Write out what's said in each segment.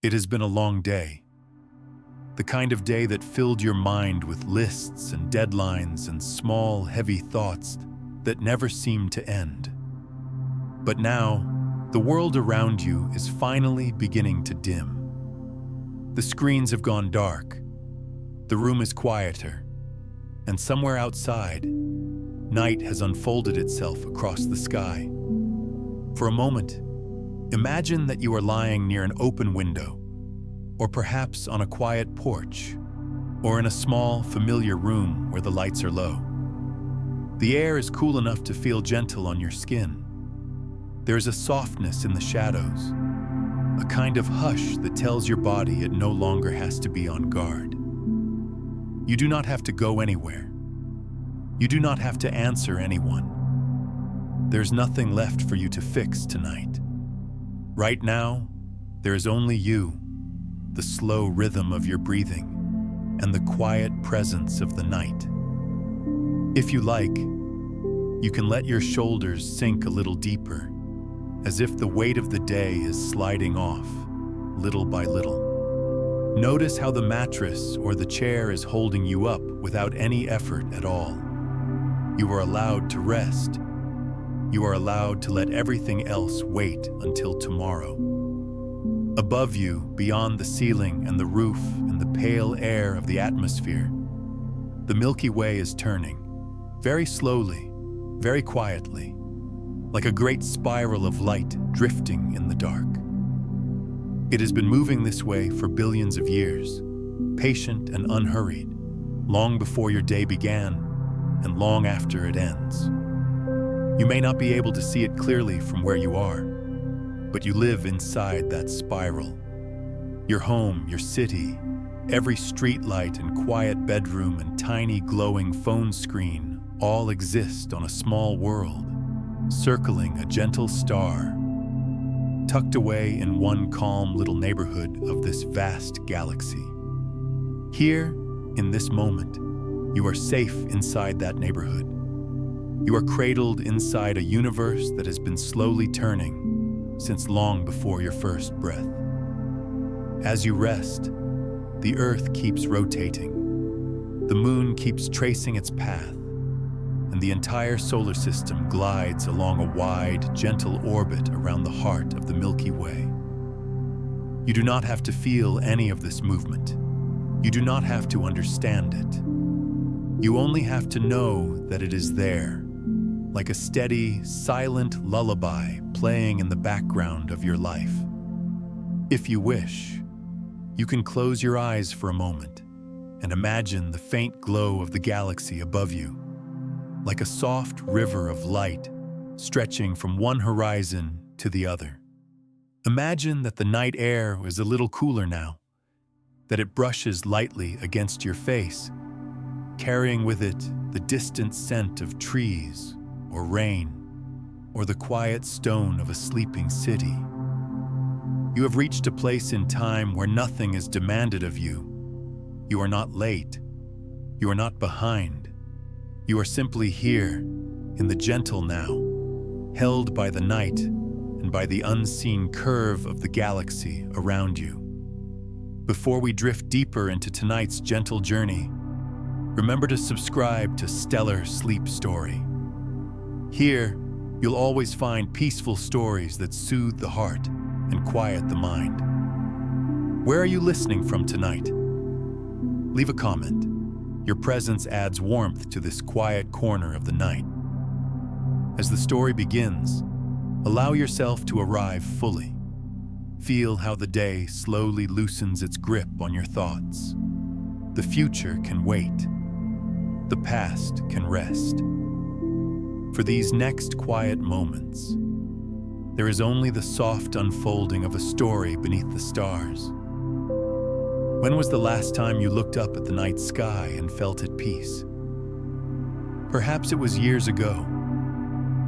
It has been a long day, the kind of day that filled your mind with lists and deadlines and small, heavy thoughts that never seemed to end. But now, the world around you is finally beginning to dim. The screens have gone dark, the room is quieter, and somewhere outside, night has unfolded itself across the sky. For a moment, imagine that you are lying near an open window, or perhaps on a quiet porch, or in a small, familiar room where the lights are low. The air is cool enough to feel gentle on your skin. There is a softness in the shadows, a kind of hush that tells your body it no longer has to be on guard. You do not have to go anywhere. You do not have to answer anyone. There's nothing left for you to fix tonight. Right now, there is only you, the slow rhythm of your breathing, and the quiet presence of the night. If you like, you can let your shoulders sink a little deeper, as if the weight of the day is sliding off, little by little. Notice how the mattress or the chair is holding you up without any effort at all. You are allowed to rest. You are allowed to let everything else wait until tomorrow. Above you, beyond the ceiling and the roof and the pale air of the atmosphere, the Milky Way is turning, very slowly, very quietly, like a great spiral of light drifting in the dark. It has been moving this way for billions of years, patient and unhurried, long before your day began and long after it ends. You may not be able to see it clearly from where you are, but you live inside that spiral. Your home, your city, every street light and quiet bedroom and tiny glowing phone screen all exist on a small world, circling a gentle star, tucked away in one calm little neighborhood of this vast galaxy. Here, in this moment, you are safe inside that neighborhood. You are cradled inside a universe that has been slowly turning since long before your first breath. As you rest, the Earth keeps rotating. The moon keeps tracing its path, and the entire solar system glides along a wide, gentle orbit around the heart of the Milky Way. You do not have to feel any of this movement. You do not have to understand it. You only have to know that it is there, like a steady, silent lullaby playing in the background of your life. If you wish, you can close your eyes for a moment and imagine the faint glow of the galaxy above you, like a soft river of light stretching from one horizon to the other. Imagine that the night air is a little cooler now, that it brushes lightly against your face, carrying with it the distant scent of trees or rain or the quiet stone of a sleeping city. You have reached a place in time where nothing is demanded of you. You are not late. You are not behind. You are simply here, in the gentle now, held by the night and by the unseen curve of the galaxy around you. Before we drift deeper into tonight's gentle journey, remember to subscribe to Stellar Sleep Story. Here, you'll always find peaceful stories that soothe the heart and quiet the mind. Where are you listening from tonight? Leave a comment. Your presence adds warmth to this quiet corner of the night. As the story begins, allow yourself to arrive fully. Feel how the day slowly loosens its grip on your thoughts. The future can wait. The past can rest. For these next quiet moments, there is only the soft unfolding of a story beneath the stars. When was the last time you looked up at the night sky and felt at peace? Perhaps it was years ago,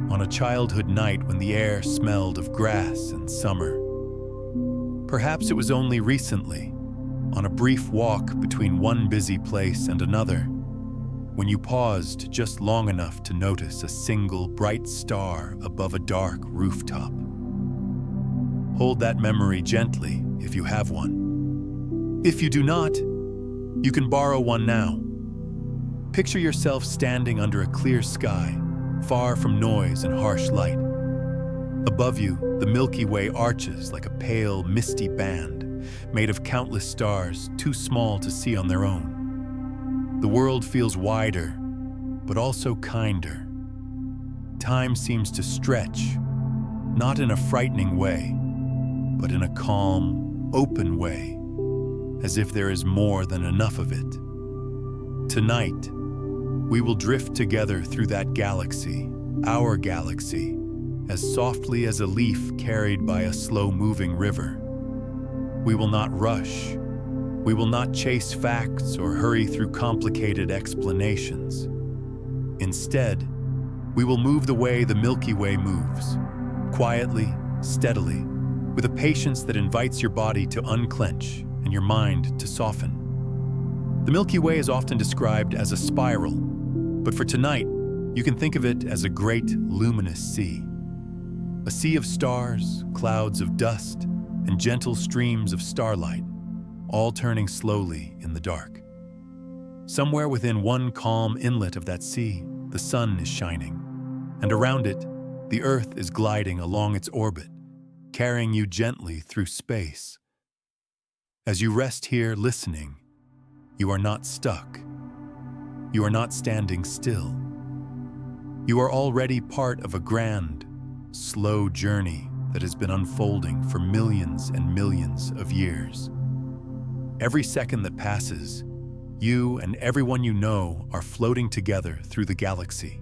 on a childhood night when the air smelled of grass and summer. Perhaps it was only recently, on a brief walk between one busy place and another, when you paused just long enough to notice a single bright star above a dark rooftop. Hold that memory gently if you have one. If you do not, you can borrow one now. Picture yourself standing under a clear sky, far from noise and harsh light. Above you, the Milky Way arches like a pale, misty band, made of countless stars too small to see on their own. The world feels wider, but also kinder. Time seems to stretch, not in a frightening way, but in a calm, open way, as if there is more than enough of it. Tonight, we will drift together through that galaxy, our galaxy, as softly as a leaf carried by a slow-moving river. We will not rush. We will not chase facts or hurry through complicated explanations. Instead, we will move the way the Milky Way moves, quietly, steadily, with a patience that invites your body to unclench and your mind to soften. The Milky Way is often described as a spiral, but for tonight, you can think of it as a great luminous sea. A sea of stars, clouds of dust, and gentle streams of starlight, all turning slowly in the dark. Somewhere within one calm inlet of that sea, the sun is shining, and around it, the Earth is gliding along its orbit, carrying you gently through space. As you rest here listening, you are not stuck. You are not standing still. You are already part of a grand, slow journey that has been unfolding for millions and millions of years. Every second that passes, you and everyone you know are floating together through the galaxy,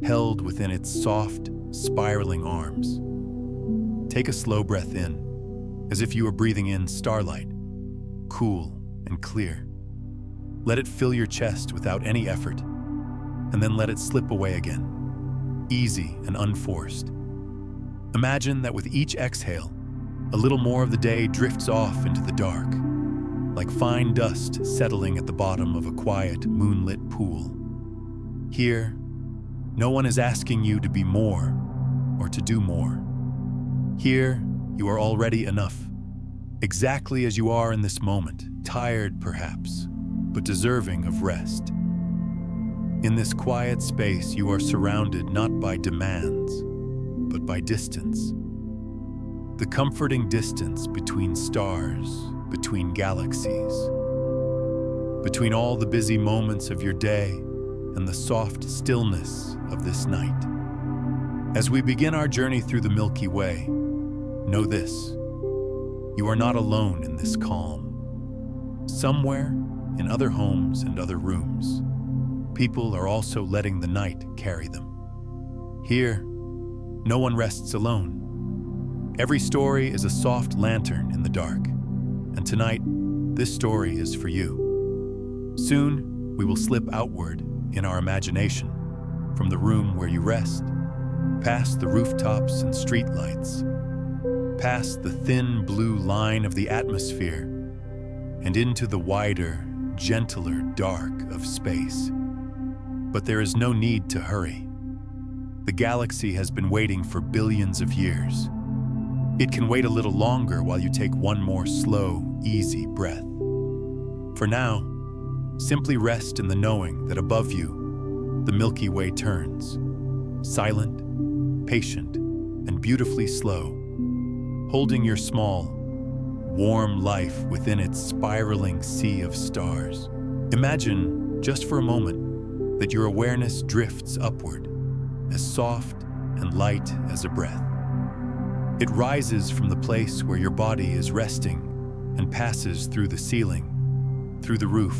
held within its soft, spiraling arms. Take a slow breath in, as if you were breathing in starlight, cool and clear. Let it fill your chest without any effort, and then let it slip away again, easy and unforced. Imagine that with each exhale, a little more of the day drifts off into the dark, like fine dust settling at the bottom of a quiet, moonlit pool. Here, no one is asking you to be more or to do more. Here, you are already enough, exactly as you are in this moment, tired perhaps, but deserving of rest. In this quiet space, you are surrounded not by demands, but by distance. The comforting distance between stars, between galaxies, between all the busy moments of your day and the soft stillness of this night. As we begin our journey through the Milky Way, know this: you are not alone in this calm. Somewhere, in other homes and other rooms, people are also letting the night carry them. Here, no one rests alone. Every story is a soft lantern in the dark, and tonight, this story is for you. Soon, we will slip outward in our imagination, from the room where you rest, past the rooftops and streetlights, past the thin blue line of the atmosphere, and into the wider, gentler dark of space. But there is no need to hurry. The galaxy has been waiting for billions of years. It can wait a little longer while you take one more slow, easy breath. For now, simply rest in the knowing that above you, the Milky Way turns, silent, patient, and beautifully slow, holding your small, warm life within its spiraling sea of stars. Imagine, just for a moment, that your awareness drifts upward, as soft and light as a breath. It rises from the place where your body is resting and passes through the ceiling, through the roof,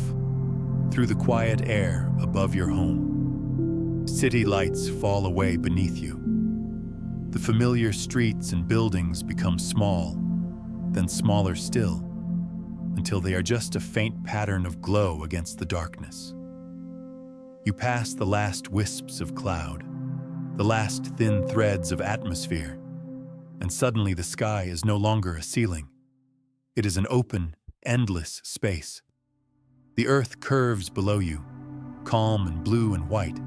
through the quiet air above your home. City lights fall away beneath you. The familiar streets and buildings become small, then smaller still, until they are just a faint pattern of glow against the darkness. You pass the last wisps of cloud, the last thin threads of atmosphere, and suddenly the sky is no longer a ceiling. It is an open, endless space. The earth curves below you, calm and blue and white,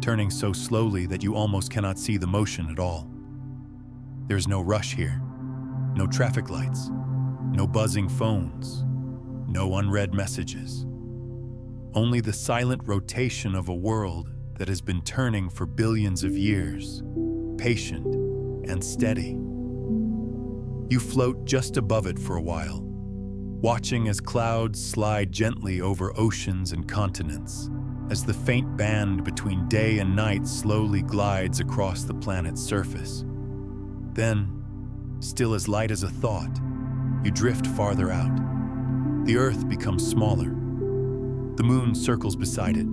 turning so slowly that you almost cannot see the motion at all. There's no rush here, no traffic lights, No buzzing phones, no unread messages. Only the silent rotation of a world that has been turning for billions of years, patient and steady. You float just above it for a while, watching as clouds slide gently over oceans and continents, as the faint band between day and night slowly glides across the planet's surface. Then, still as light as a thought, you drift farther out. The Earth becomes smaller. The moon circles beside it,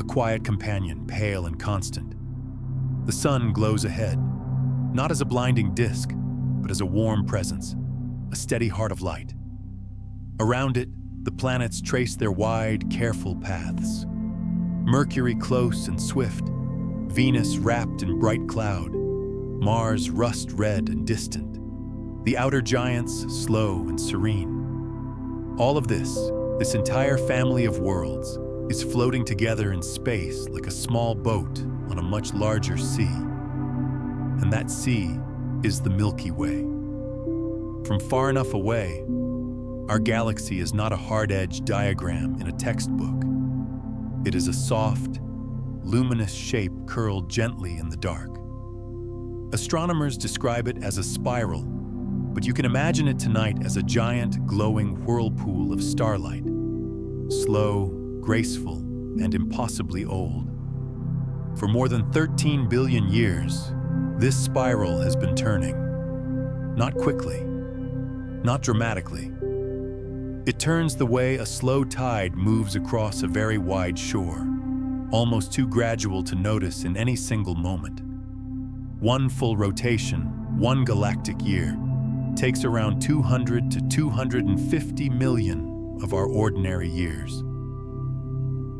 a quiet companion, pale and constant. The sun glows ahead, not as a blinding disk, but as a warm presence, a steady heart of light. Around it, the planets trace their wide, careful paths. Mercury close and swift, Venus wrapped in bright cloud, Mars rust-red and distant, the outer giants slow and serene. All of this entire family of worlds, is floating together in space like a small boat on a much larger sea. And that sea is the Milky Way. From far enough away, our galaxy is not a hard-edged diagram in a textbook. It is a soft, luminous shape curled gently in the dark. Astronomers describe it as a spiral, but you can imagine it tonight as a giant, glowing whirlpool of starlight, slow, graceful, and impossibly old. For more than 13 billion years, this spiral has been turning. Not quickly, not dramatically. It turns the way a slow tide moves across a very wide shore, almost too gradual to notice in any single moment. One full rotation, one galactic year, takes around 200 to 250 million of our ordinary years.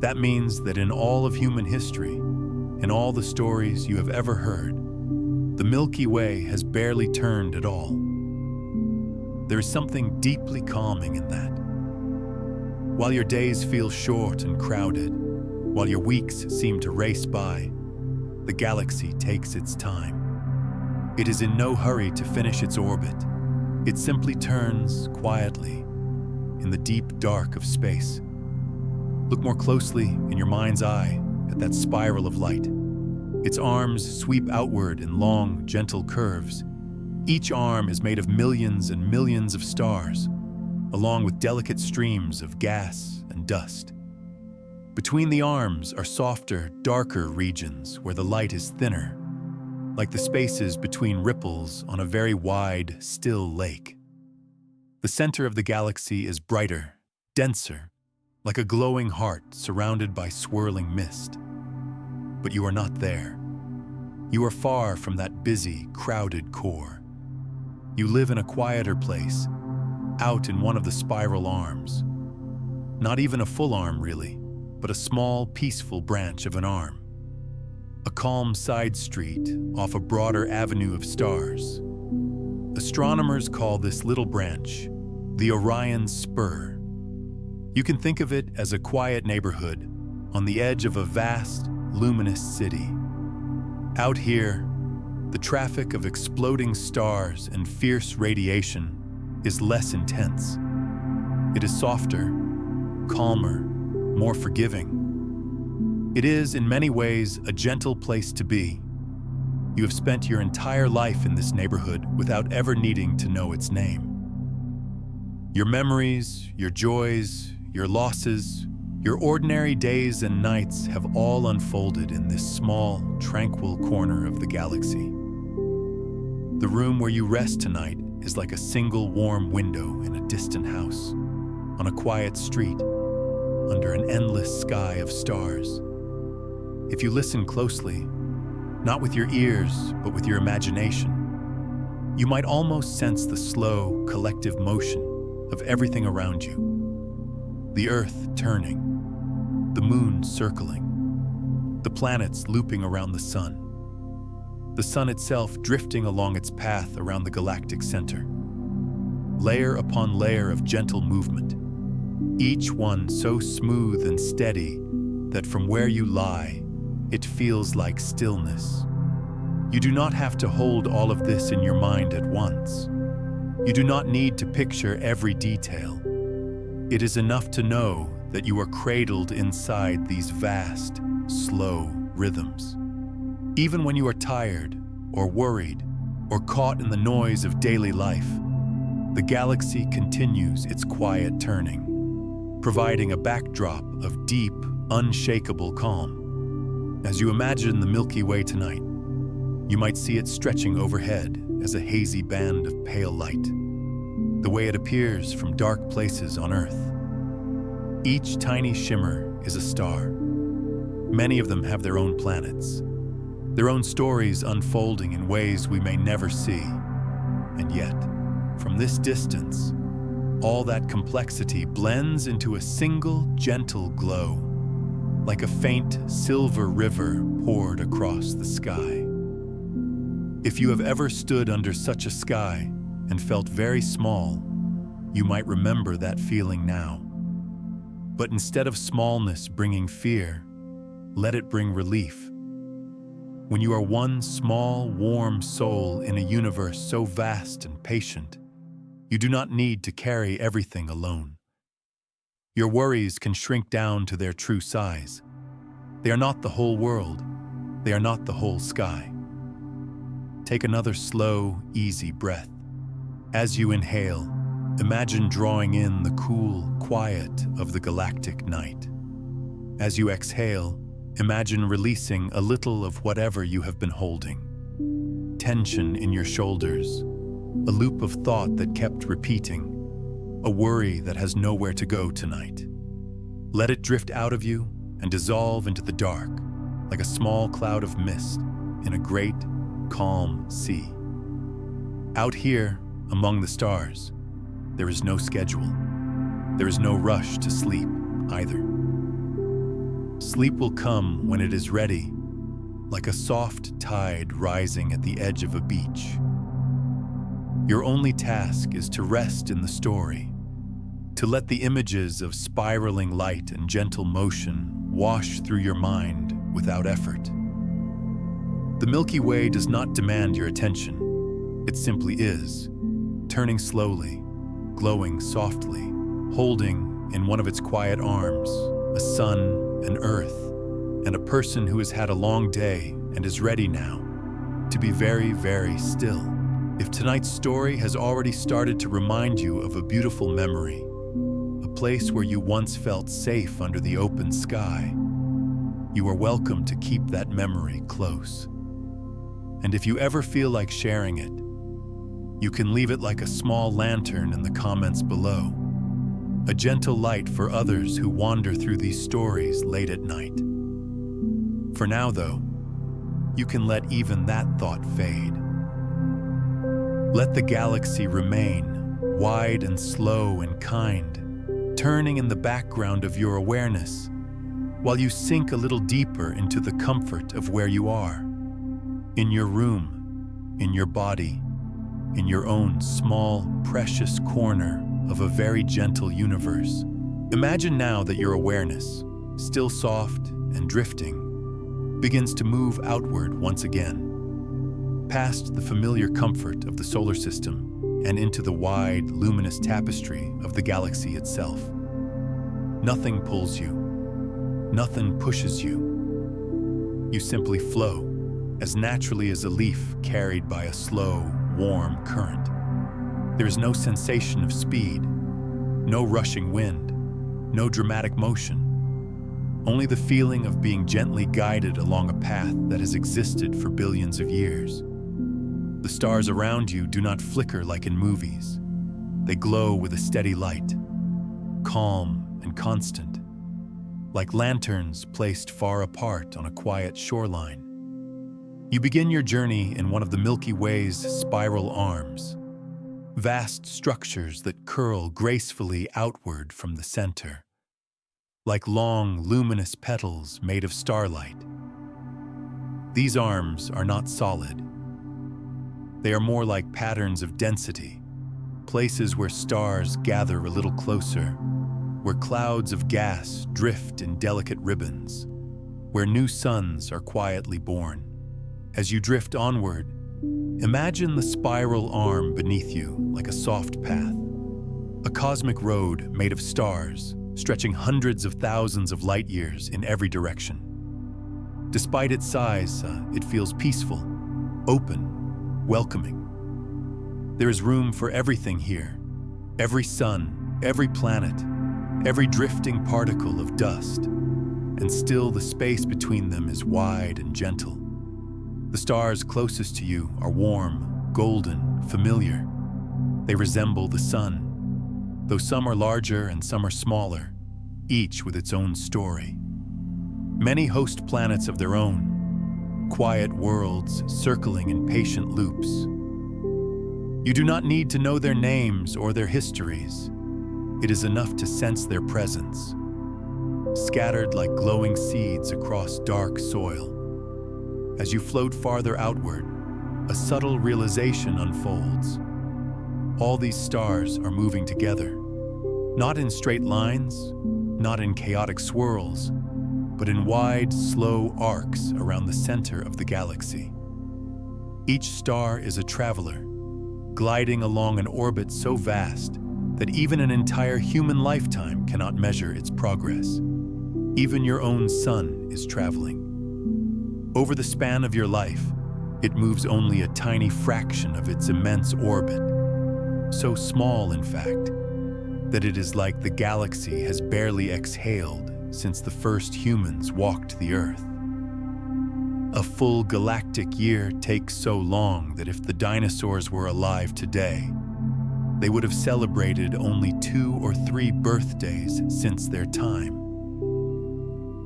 That means that in all of human history, in all the stories you have ever heard, the Milky Way has barely turned at all. There is something deeply calming in that. While your days feel short and crowded, while your weeks seem to race by, the galaxy takes its time. It is in no hurry to finish its orbit. It simply turns quietly in the deep dark of space. Look more closely in your mind's eye at that spiral of light. Its arms sweep outward in long, gentle curves. Each arm is made of millions and millions of stars, along with delicate streams of gas and dust. Between the arms are softer, darker regions where the light is thinner, like the spaces between ripples on a very wide, still lake. The center of the galaxy is brighter, denser, like a glowing heart surrounded by swirling mist. But you are not there. You are far from that busy, crowded core. You live in a quieter place, out in one of the spiral arms. Not even a full arm, really, but a small, peaceful branch of an arm. A calm side street off a broader avenue of stars. Astronomers call this little branch the Orion Spur. You can think of it as a quiet neighborhood on the edge of a vast, luminous city. Out here, the traffic of exploding stars and fierce radiation is less intense. It is softer, calmer, more forgiving. It is, in many ways, a gentle place to be. You have spent your entire life in this neighborhood without ever needing to know its name. Your memories, your joys, your losses, your ordinary days and nights have all unfolded in this small, tranquil corner of the galaxy. The room where you rest tonight is like a single warm window in a distant house, on a quiet street, under an endless sky of stars. If you listen closely, not with your ears, but with your imagination, you might almost sense the slow, collective motion of everything around you. The Earth turning, the moon circling, the planets looping around the sun itself drifting along its path around the galactic center. Layer upon layer of gentle movement, each one so smooth and steady that from where you lie, it feels like stillness. You do not have to hold all of this in your mind at once. You do not need to picture every detail. It is enough to know that you are cradled inside these vast, slow rhythms. Even when you are tired, or worried, or caught in the noise of daily life, the galaxy continues its quiet turning, providing a backdrop of deep, unshakable calm. As you imagine the Milky Way tonight, you might see it stretching overhead as a hazy band of pale light, the way it appears from dark places on Earth. Each tiny shimmer is a star. Many of them have their own planets, their own stories unfolding in ways we may never see. And yet, from this distance, all that complexity blends into a single gentle glow, like a faint silver river poured across the sky. If you have ever stood under such a sky and felt very small, you might remember that feeling now. But instead of smallness bringing fear, let it bring relief. When you are one small, warm soul in a universe so vast and patient, you do not need to carry everything alone. Your worries can shrink down to their true size. They are not the whole world. They are not the whole sky. Take another slow, easy breath. As you inhale, imagine drawing in the cool quiet of the galactic night. As you exhale, imagine releasing a little of whatever you have been holding. Tension in your shoulders, a loop of thought that kept repeating, a worry that has nowhere to go tonight. Let it drift out of you and dissolve into the dark, like a small cloud of mist in a great, calm sea. Out here, among the stars, there is no schedule. There is no rush to sleep either. Sleep will come when it is ready, like a soft tide rising at the edge of a beach. Your only task is to rest in the story, to let the images of spiraling light and gentle motion wash through your mind without effort. The Milky Way does not demand your attention. It simply is, turning slowly, glowing softly, holding in one of its quiet arms a sun, an earth, and a person who has had a long day and is ready now to be very, very still. If tonight's story has already started to remind you of a beautiful memory, a place where you once felt safe under the open sky, you are welcome to keep that memory close. And if you ever feel like sharing it, you can leave it like a small lantern in the comments below, a gentle light for others who wander through these stories late at night. For now, though, you can let even that thought fade. Let the galaxy remain, wide and slow and kind, turning in the background of your awareness, while you sink a little deeper into the comfort of where you are, in your room, in your body, in your own small, precious corner of a very gentle universe. Imagine now that your awareness, still soft and drifting, begins to move outward once again, past the familiar comfort of the solar system and into the wide, luminous tapestry of the galaxy itself. Nothing pulls you. Nothing pushes you. You simply flow, as naturally as a leaf carried by a slow, warm current. There is no sensation of speed, no rushing wind, no dramatic motion, only the feeling of being gently guided along a path that has existed for billions of years. The stars around you do not flicker like in movies. They glow with a steady light, calm and constant, like lanterns placed far apart on a quiet shoreline. You begin your journey in one of the Milky Way's spiral arms, vast structures that curl gracefully outward from the center, like long, luminous petals made of starlight. These arms are not solid. They are more like patterns of density, places where stars gather a little closer, where clouds of gas drift in delicate ribbons, where new suns are quietly born. As you drift onward, Imagine the spiral arm beneath you like a soft path, a cosmic road made of stars, stretching hundreds of thousands of light years in every direction. Despite its size, it feels peaceful, open, welcoming. There is room for everything here. Every sun, every planet, every drifting particle of dust. And still the space between them is wide and gentle. The stars closest to you are warm, golden, familiar. They resemble the sun, though some are larger and some are smaller, each with its own story. Many host planets of their own, quiet worlds circling in patient loops. You do not need to know their names or their histories. It is enough to sense their presence, scattered like glowing seeds across dark soil. As you float farther outward, a subtle realization unfolds. All these stars are moving together, not in straight lines, not in chaotic swirls, but in wide, slow arcs around the center of the galaxy. Each star is a traveler, gliding along an orbit so vast that even an entire human lifetime cannot measure its progress. Even your own sun is traveling. Over the span of your life, it moves only a tiny fraction of its immense orbit, so small, in fact, that it is like the galaxy has barely exhaled since the first humans walked the Earth. A full galactic year takes so long that if the dinosaurs were alive today, they would have celebrated only 2 or 3 birthdays since their time.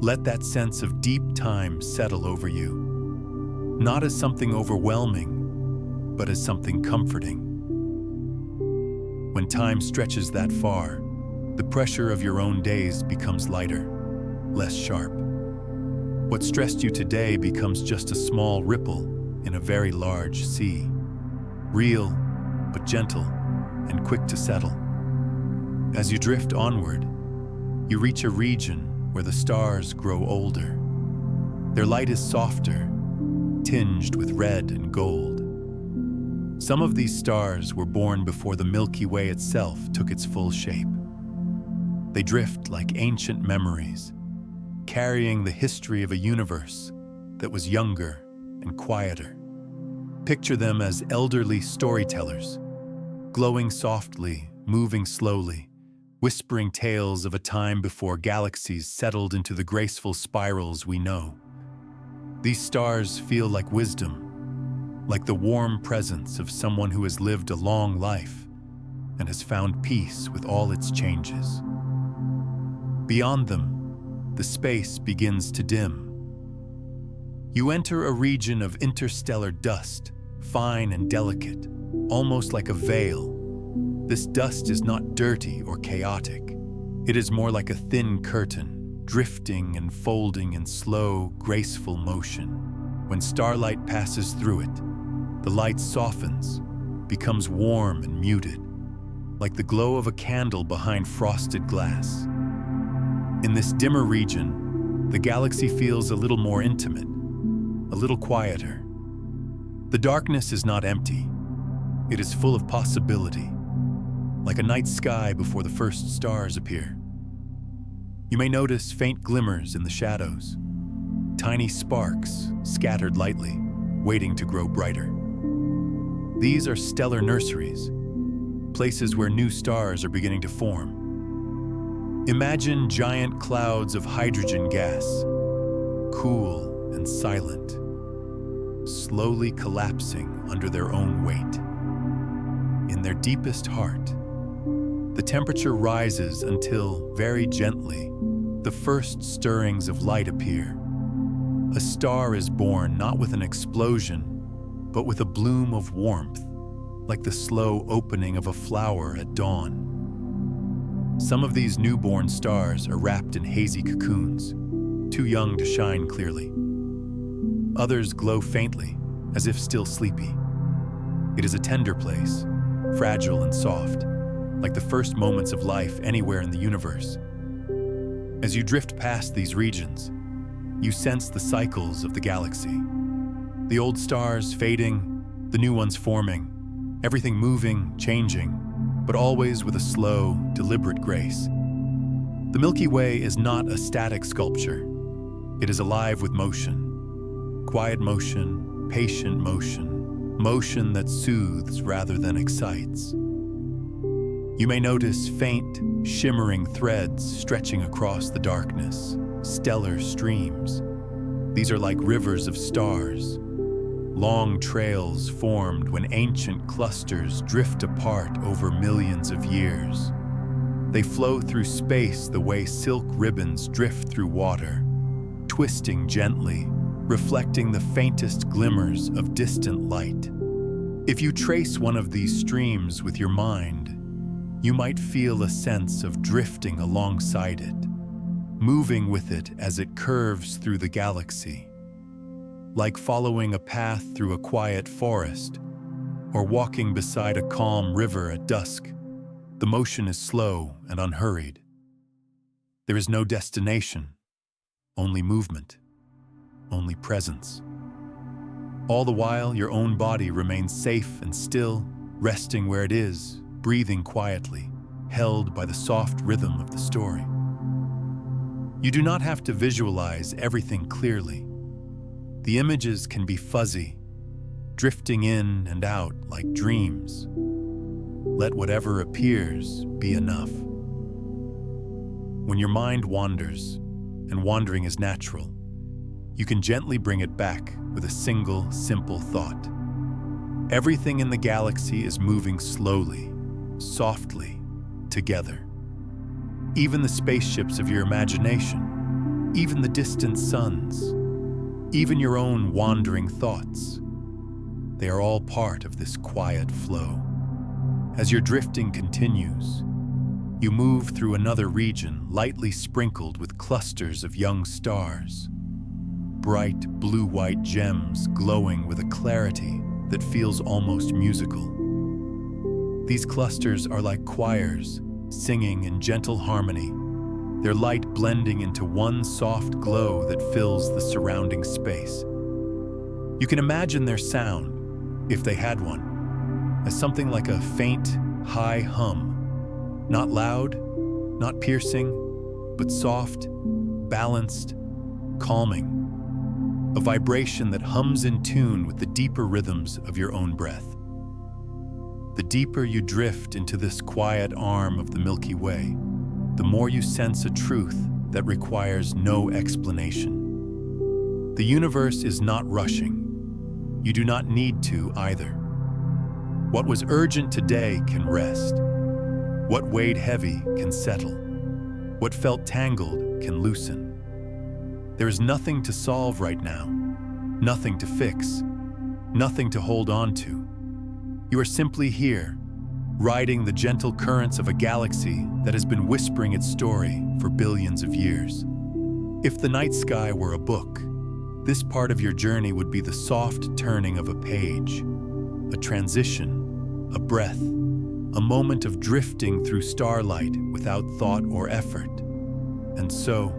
Let that sense of deep time settle over you, not as something overwhelming, but as something comforting. When time stretches that far, the pressure of your own days becomes lighter, less sharp. What stressed you today becomes just a small ripple in a very large sea, real but gentle and quick to settle. As you drift onward, you reach a region where the stars grow older. Their light is softer, tinged with red and gold. Some of these stars were born before the Milky Way itself took its full shape. They drift like ancient memories, carrying the history of a universe that was younger and quieter. Picture them as elderly storytellers, glowing softly, moving slowly, whispering tales of a time before galaxies settled into the graceful spirals we know. These stars feel like wisdom, like the warm presence of someone who has lived a long life and has found peace with all its changes. Beyond them, the space begins to dim. You enter a region of interstellar dust, fine and delicate, almost like a veil. This dust is not dirty or chaotic. It is more like a thin curtain, drifting and folding in slow, graceful motion. When starlight passes through it, the light softens, becomes warm and muted, like the glow of a candle behind frosted glass. In this dimmer region, the galaxy feels a little more intimate, a little quieter. The darkness is not empty. It is full of possibility, like a night sky before the first stars appear. You may notice faint glimmers in the shadows, tiny sparks scattered lightly, waiting to grow brighter. These are stellar nurseries, places where new stars are beginning to form. Imagine giant clouds of hydrogen gas, cool and silent, slowly collapsing under their own weight. In their deepest heart, the temperature rises until, very gently, the first stirrings of light appear. A star is born not with an explosion, but with a bloom of warmth, like the slow opening of a flower at dawn. Some of these newborn stars are wrapped in hazy cocoons, too young to shine clearly. Others glow faintly, as if still sleepy. It is a tender place, fragile and soft, like the first moments of life anywhere in the universe. As you drift past these regions, you sense the cycles of the galaxy. The old stars fading, the new ones forming, everything moving, changing, but always with a slow, deliberate grace. The Milky Way is not a static sculpture. It is alive with motion. Quiet motion, patient motion, motion that soothes rather than excites. You may notice faint, shimmering threads stretching across the darkness, stellar streams. These are like rivers of stars, long trails formed when ancient clusters drift apart over millions of years. They flow through space the way silk ribbons drift through water, twisting gently, reflecting the faintest glimmers of distant light. If you trace one of these streams with your mind, you might feel a sense of drifting alongside it, moving with it as it curves through the galaxy. Like following a path through a quiet forest or walking beside a calm river at dusk, the motion is slow and unhurried. There is no destination, only movement, only presence. All the while, your own body remains safe and still, resting where it is, breathing quietly, held by the soft rhythm of the story. You do not have to visualize everything clearly. The images can be fuzzy, drifting in and out like dreams. Let whatever appears be enough. When your mind wanders, and wandering is natural, you can gently bring it back with a single, simple thought. Everything in the galaxy is moving slowly, softly, together. Even the spaceships of your imagination, even the distant suns, even your own wandering thoughts, they are all part of this quiet flow. As your drifting continues, you move through another region lightly sprinkled with clusters of young stars, bright blue-white gems glowing with a clarity that feels almost musical. These clusters are like choirs, singing in gentle harmony, their light blending into one soft glow that fills the surrounding space. You can imagine their sound, if they had one, as something like a faint, high hum, not loud, not piercing, but soft, balanced, calming, a vibration that hums in tune with the deeper rhythms of your own breath. The deeper you drift into this quiet arm of the Milky Way, the more you sense a truth that requires no explanation. The universe is not rushing. You do not need to either. What was urgent today can rest. What weighed heavy can settle. What felt tangled can loosen. There is nothing to solve right now, nothing to fix, nothing to hold on to. You are simply here, riding the gentle currents of a galaxy that has been whispering its story for billions of years. If the night sky were a book, this part of your journey would be the soft turning of a page, a transition, a breath, a moment of drifting through starlight without thought or effort. And so,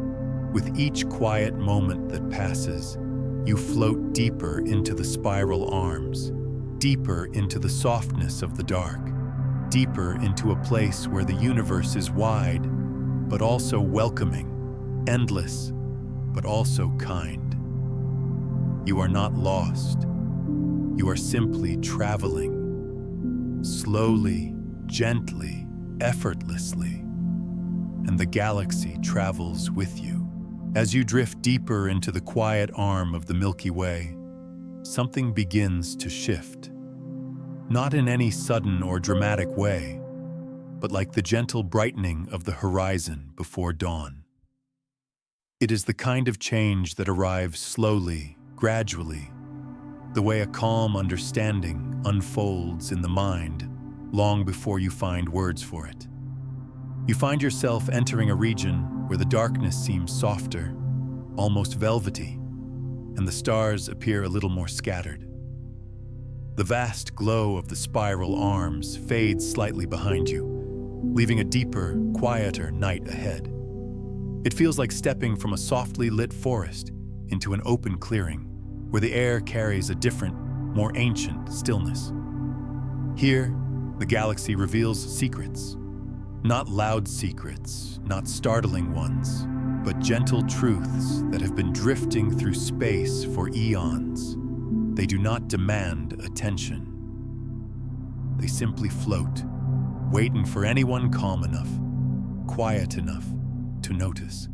with each quiet moment that passes, you float deeper into the spiral arms, deeper into the softness of the dark, deeper into a place where the universe is wide, but also welcoming, endless, but also kind. You are not lost. You are simply traveling, slowly, gently, effortlessly, and the galaxy travels with you. As you drift deeper into the quiet arm of the Milky Way, something begins to shift. Not in any sudden or dramatic way, but like the gentle brightening of the horizon before dawn. It is the kind of change that arrives slowly, gradually, the way a calm understanding unfolds in the mind long before you find words for it. You find yourself entering a region where the darkness seems softer, almost velvety, and the stars appear a little more scattered. The vast glow of the spiral arms fades slightly behind you, leaving a deeper, quieter night ahead. It feels like stepping from a softly lit forest into an open clearing, where the air carries a different, more ancient stillness. Here, the galaxy reveals secrets. Not loud secrets, not startling ones, but gentle truths that have been drifting through space for eons. They do not demand attention. They simply float, waiting for anyone calm enough, quiet enough to notice.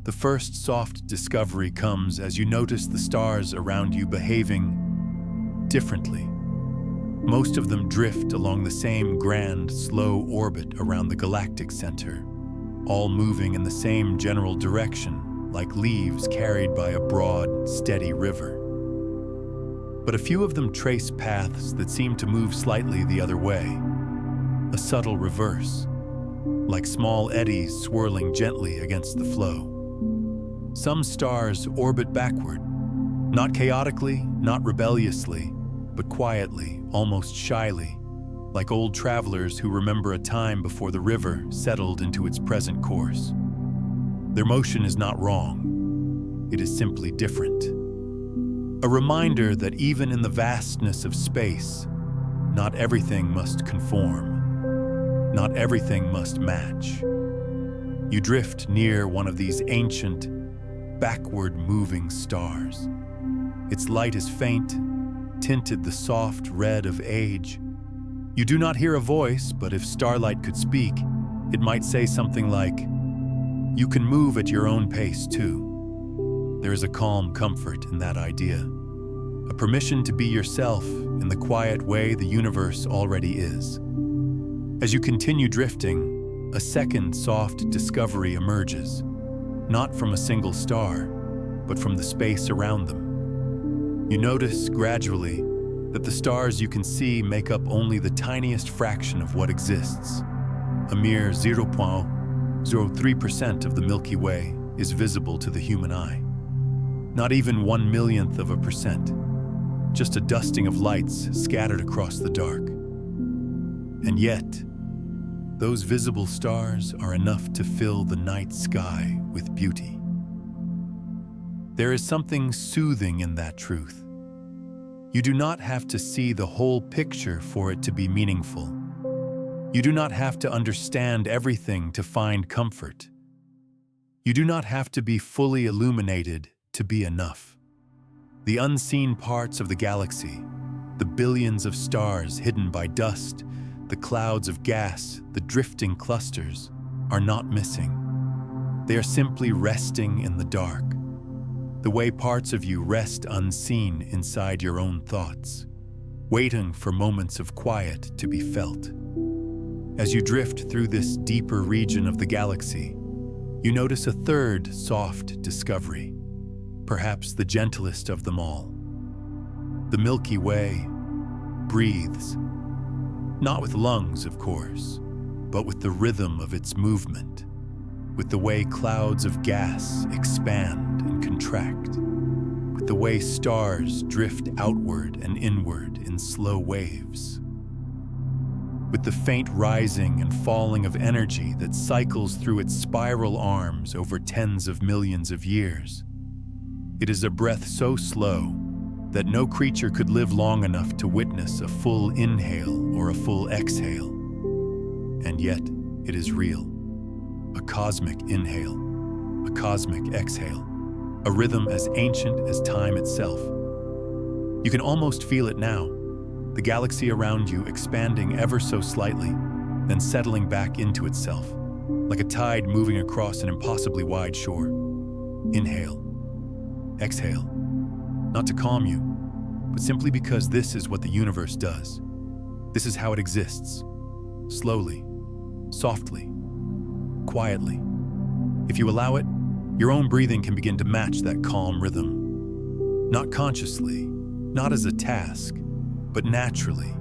The first soft discovery comes as you notice the stars around you behaving differently. Most of them drift along the same grand, slow orbit around the galactic center, all moving in the same general direction, like leaves carried by a broad, steady river. But a few of them trace paths that seem to move slightly the other way, a subtle reverse, like small eddies swirling gently against the flow. Some stars orbit backward, not chaotically, not rebelliously, but quietly, almost shyly, like old travelers who remember a time before the river settled into its present course. Their motion is not wrong. It is simply different. A reminder that even in the vastness of space, not everything must conform. Not everything must match. You drift near one of these ancient, backward-moving stars. Its light is faint, tinted the soft red of age. You do not hear a voice, but if starlight could speak, it might say something like, "You can move at your own pace too." There is a calm comfort in that idea, a permission to be yourself in the quiet way the universe already is. As you continue drifting, a second soft discovery emerges, not from a single star, but from the space around them. You notice gradually that the stars you can see make up only the tiniest fraction of what exists. A mere 0.03% of the Milky Way is visible to the human eye. Not even 1/1,000,000th of a percent, just a dusting of lights scattered across the dark. And yet, those visible stars are enough to fill the night sky with beauty. There is something soothing in that truth. You do not have to see the whole picture for it to be meaningful. You do not have to understand everything to find comfort. You do not have to be fully illuminated to be enough. The unseen parts of the galaxy, the billions of stars hidden by dust, the clouds of gas, the drifting clusters, are not missing. They are simply resting in the dark, the way parts of you rest unseen inside your own thoughts, waiting for moments of quiet to be felt. As you drift through this deeper region of the galaxy, you notice a third soft discovery, perhaps the gentlest of them all. The Milky Way breathes, not with lungs, of course, but with the rhythm of its movement, with the way clouds of gas expand and contract, with the way stars drift outward and inward in slow waves, with the faint rising and falling of energy that cycles through its spiral arms over tens of millions of years. It is a breath so slow that no creature could live long enough to witness a full inhale or a full exhale. And yet, it is real. A cosmic inhale, a cosmic exhale, a rhythm as ancient as time itself. You can almost feel it now, the galaxy around you expanding ever so slightly, then settling back into itself, like a tide moving across an impossibly wide shore. Inhale, exhale, not to calm you, but simply because this is what the universe does. This is how it exists, slowly, softly, quietly. If you allow it, your own breathing can begin to match that calm rhythm. Not consciously, not as a task, but naturally,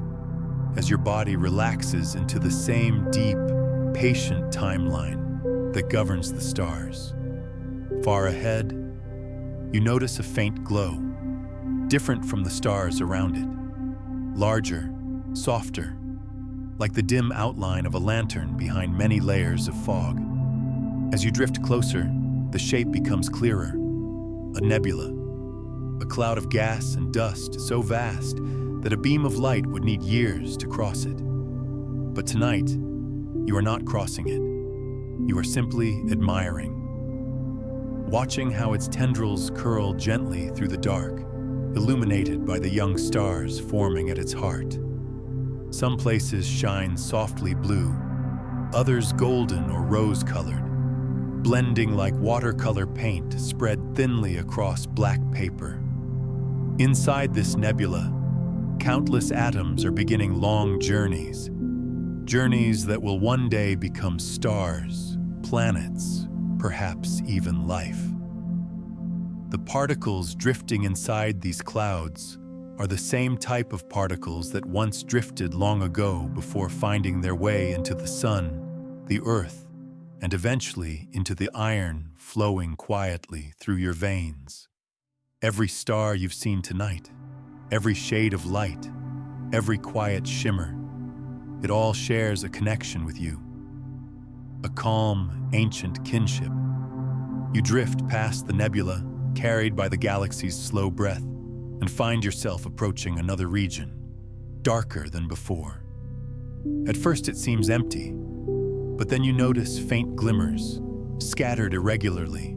as your body relaxes into the same deep, patient timeline that governs the stars. Far ahead, you notice a faint glow, different from the stars around it. Larger, softer, like the dim outline of a lantern behind many layers of fog. As you drift closer, the shape becomes clearer. A nebula, a cloud of gas and dust so vast that a beam of light would need years to cross it. But tonight, you are not crossing it. You are simply admiring, watching how its tendrils curl gently through the dark, illuminated by the young stars forming at its heart. Some places shine softly blue, others golden or rose-colored, blending like watercolor paint spread thinly across black paper. Inside this nebula, countless atoms are beginning long journeys that will one day become stars, planets, perhaps even life. The particles drifting inside these clouds are the same type of particles that once drifted long ago before finding their way into the sun, the earth, and eventually into the iron flowing quietly through your veins. Every star you've seen tonight, every shade of light, every quiet shimmer, it all shares a connection with you. A calm, ancient kinship. You drift past the nebula, carried by the galaxy's slow breath, and find yourself approaching another region, darker than before. At first it seems empty, but then you notice faint glimmers, scattered irregularly,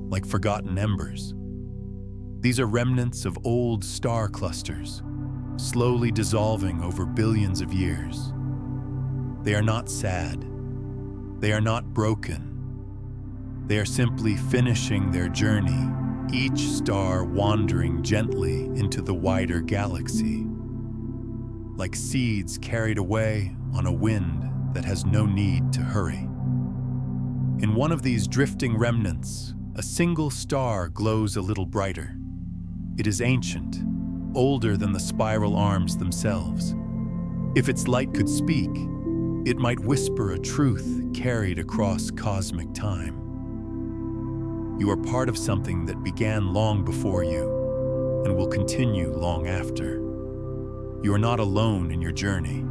like forgotten embers. These are remnants of old star clusters, slowly dissolving over billions of years. They are not sad. They are not broken. They are simply finishing their journey, each star wandering gently into the wider galaxy, like seeds carried away on a wind that has no need to hurry. In one of these drifting remnants, a single star glows a little brighter. It is ancient, older than the spiral arms themselves. If its light could speak, it might whisper a truth carried across cosmic time. You are part of something that began long before you and will continue long after. You are not alone in your journey.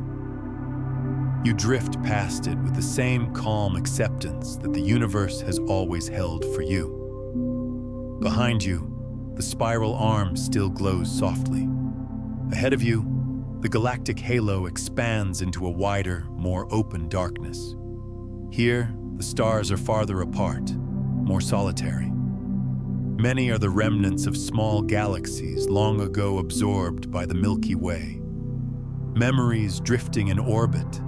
You drift past it with the same calm acceptance that the universe has always held for you. Behind you, the spiral arm still glows softly. Ahead of you, the galactic halo expands into a wider, more open darkness. Here, the stars are farther apart, more solitary. Many are the remnants of small galaxies long ago absorbed by the Milky Way. Memories drifting in orbit,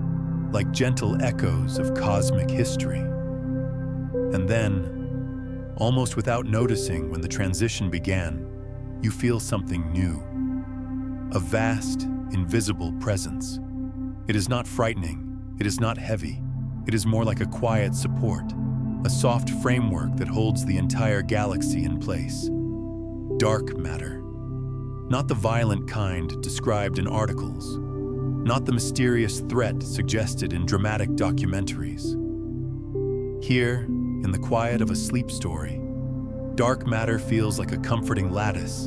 like gentle echoes of cosmic history. And then, almost without noticing when the transition began, you feel something new. A vast, invisible presence. It is not frightening, it is not heavy, it is more like a quiet support, a soft framework that holds the entire galaxy in place. Dark matter. Not the violent kind described in articles, not the mysterious threat suggested in dramatic documentaries. Here, in the quiet of a sleep story, dark matter feels like a comforting lattice,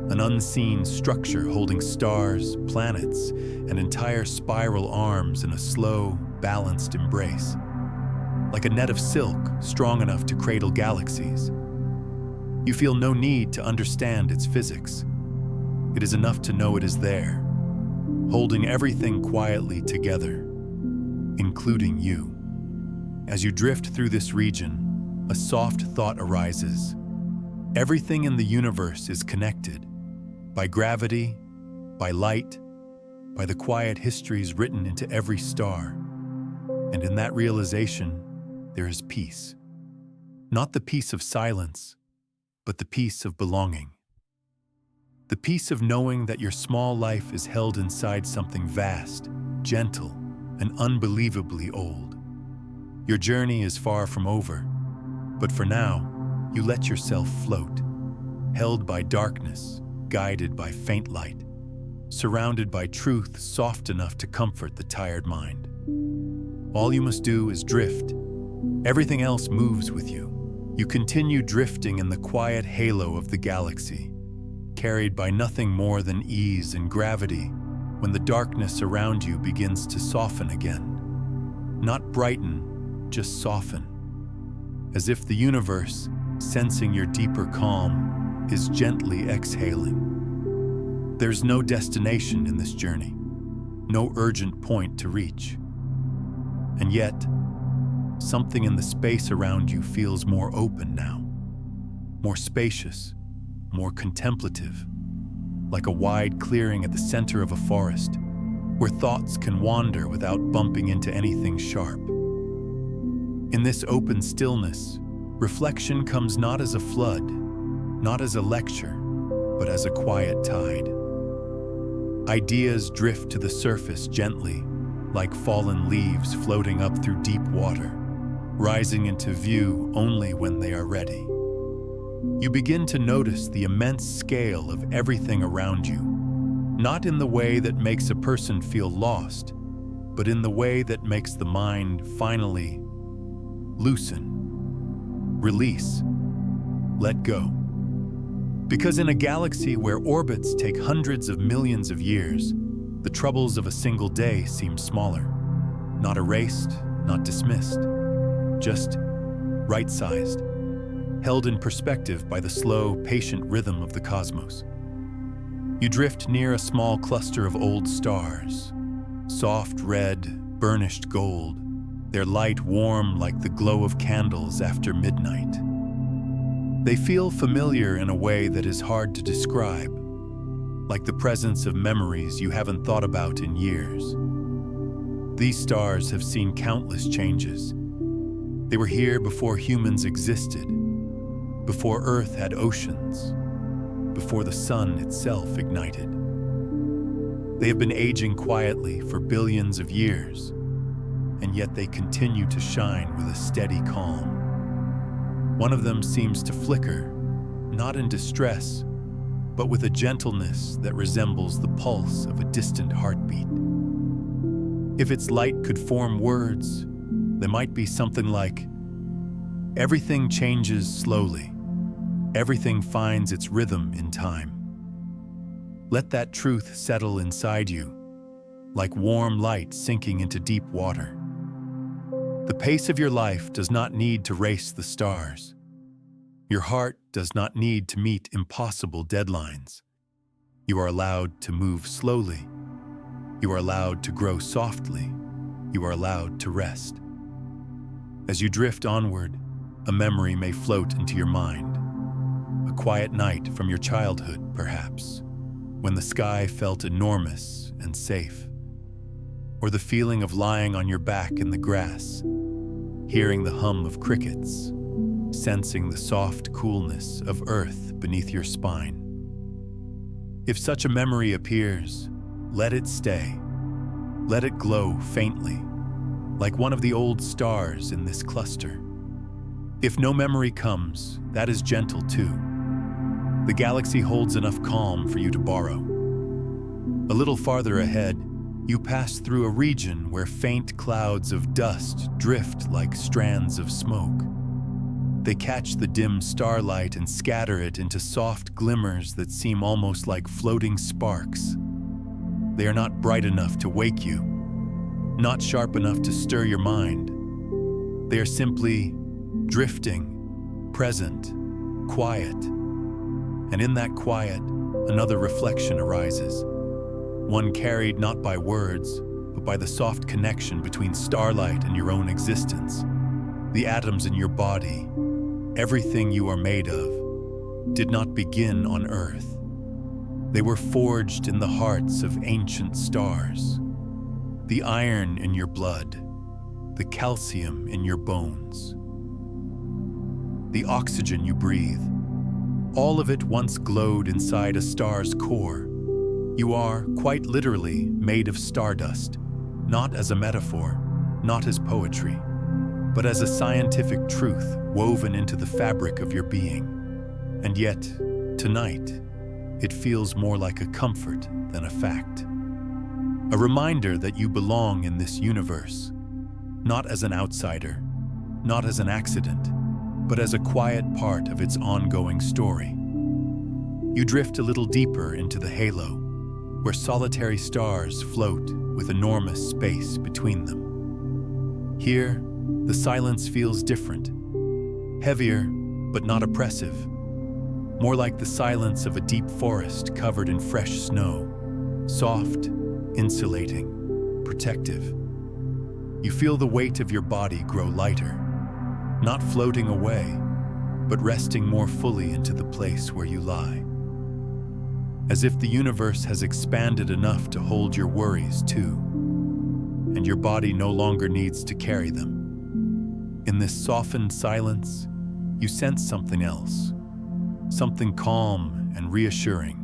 an unseen structure holding stars, planets, and entire spiral arms in a slow, balanced embrace. Like a net of silk strong enough to cradle galaxies. You feel no need to understand its physics. It is enough to know it is there, holding everything quietly together, including you. As you drift through this region, a soft thought arises. Everything in the universe is connected. By gravity, by light, by the quiet histories written into every star. And in that realization, there is peace. Not the peace of silence, but the peace of belonging. The peace of knowing that your small life is held inside something vast, gentle, and unbelievably old. Your journey is far from over, but for now, you let yourself float, held by darkness, guided by faint light, surrounded by truth soft enough to comfort the tired mind. All you must do is drift. Everything else moves with you. You continue drifting in the quiet halo of the galaxy, carried by nothing more than ease and gravity when the darkness around you begins to soften again. Not brighten, just soften. As if the universe, sensing your deeper calm, is gently exhaling. There's no destination in this journey, no urgent point to reach. And yet, something in the space around you feels more open now, more spacious, more contemplative, like a wide clearing at the center of a forest where thoughts can wander without bumping into anything sharp. In this open stillness, reflection comes not as a flood, not as a lecture, but as a quiet tide. Ideas drift to the surface gently, like fallen leaves floating up through deep water, rising into view only when they are ready. You begin to notice the immense scale of everything around you, not in the way that makes a person feel lost, but in the way that makes the mind finally loosen, release, let go. Because in a galaxy where orbits take hundreds of millions of years, the troubles of a single day seem smaller, not erased, not dismissed, just right-sized, held in perspective by the slow, patient rhythm of the cosmos. You drift near a small cluster of old stars, soft red, burnished gold, their light warm like the glow of candles after midnight. They feel familiar in a way that is hard to describe, like the presence of memories you haven't thought about in years. These stars have seen countless changes. They were here before humans existed, before Earth had oceans, before the sun itself ignited. They have been aging quietly for billions of years, and yet they continue to shine with a steady calm. One of them seems to flicker, not in distress, but with a gentleness that resembles the pulse of a distant heartbeat. If its light could form words, they might be something like, "Everything changes slowly. Everything finds its rhythm in time." Let that truth settle inside you, like warm light sinking into deep water. The pace of your life does not need to race the stars. Your heart does not need to meet impossible deadlines. You are allowed to move slowly. You are allowed to grow softly. You are allowed to rest. As you drift onward, a memory may float into your mind. A quiet night from your childhood, perhaps, when the sky felt enormous and safe. Or the feeling of lying on your back in the grass, hearing the hum of crickets, sensing the soft coolness of earth beneath your spine. If such a memory appears, let it stay. Let it glow faintly, like one of the old stars in this cluster. If no memory comes, that is gentle too. The galaxy holds enough calm for you to borrow. A little farther ahead, you pass through a region where faint clouds of dust drift like strands of smoke. They catch the dim starlight and scatter it into soft glimmers that seem almost like floating sparks. They are not bright enough to wake you, not sharp enough to stir your mind. They are simply drifting, present, quiet. And in that quiet, another reflection arises. One carried not by words, but by the soft connection between starlight and your own existence. The atoms in your body, everything you are made of, did not begin on Earth. They were forged in the hearts of ancient stars. The iron in your blood, the calcium in your bones, the oxygen you breathe, all of it once glowed inside a star's core. You are, quite literally, made of stardust, not as a metaphor, not as poetry, but as a scientific truth woven into the fabric of your being. And yet, tonight, it feels more like a comfort than a fact. A reminder that you belong in this universe, not as an outsider, not as an accident, but as a quiet part of its ongoing story. You drift a little deeper into the halo, where solitary stars float with enormous space between them. Here, the silence feels different, heavier but not oppressive. more like the silence of a deep forest covered in fresh snow, soft, insulating, protective. You feel the weight of your body grow lighter, not floating away, but resting more fully into the place where you lie. As if the universe has expanded enough to hold your worries too, and your body no longer needs to carry them. In this softened silence, you sense something else, something calm and reassuring.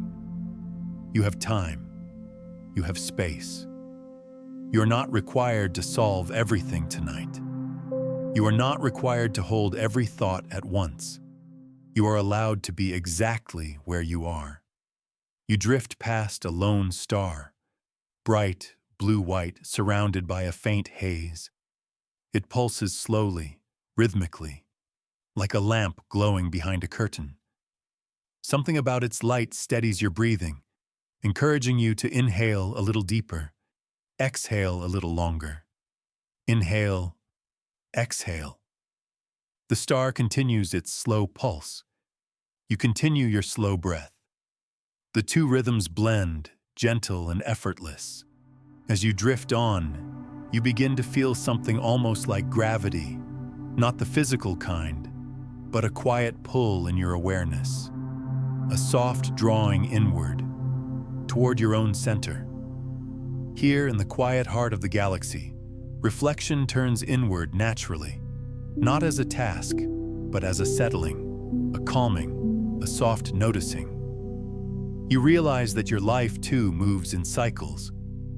You have time. You have space. You're not required to solve everything tonight. You are not required to hold every thought at once. You are allowed to be exactly where you are. You drift past a lone star, bright, blue-white, surrounded by a faint haze. It pulses slowly, rhythmically, like a lamp glowing behind a curtain. Something about its light steadies your breathing, encouraging you to inhale a little deeper, exhale a little longer. Inhale, exhale. The star continues its slow pulse. You continue your slow breath. The two rhythms blend, gentle and effortless. As you drift on, you begin to feel something almost like gravity, not the physical kind, but a quiet pull in your awareness, a soft drawing inward, toward your own center. Here in the quiet heart of the galaxy, reflection turns inward naturally, not as a task, but as a settling, a calming, a soft noticing. You realize that your life too moves in cycles,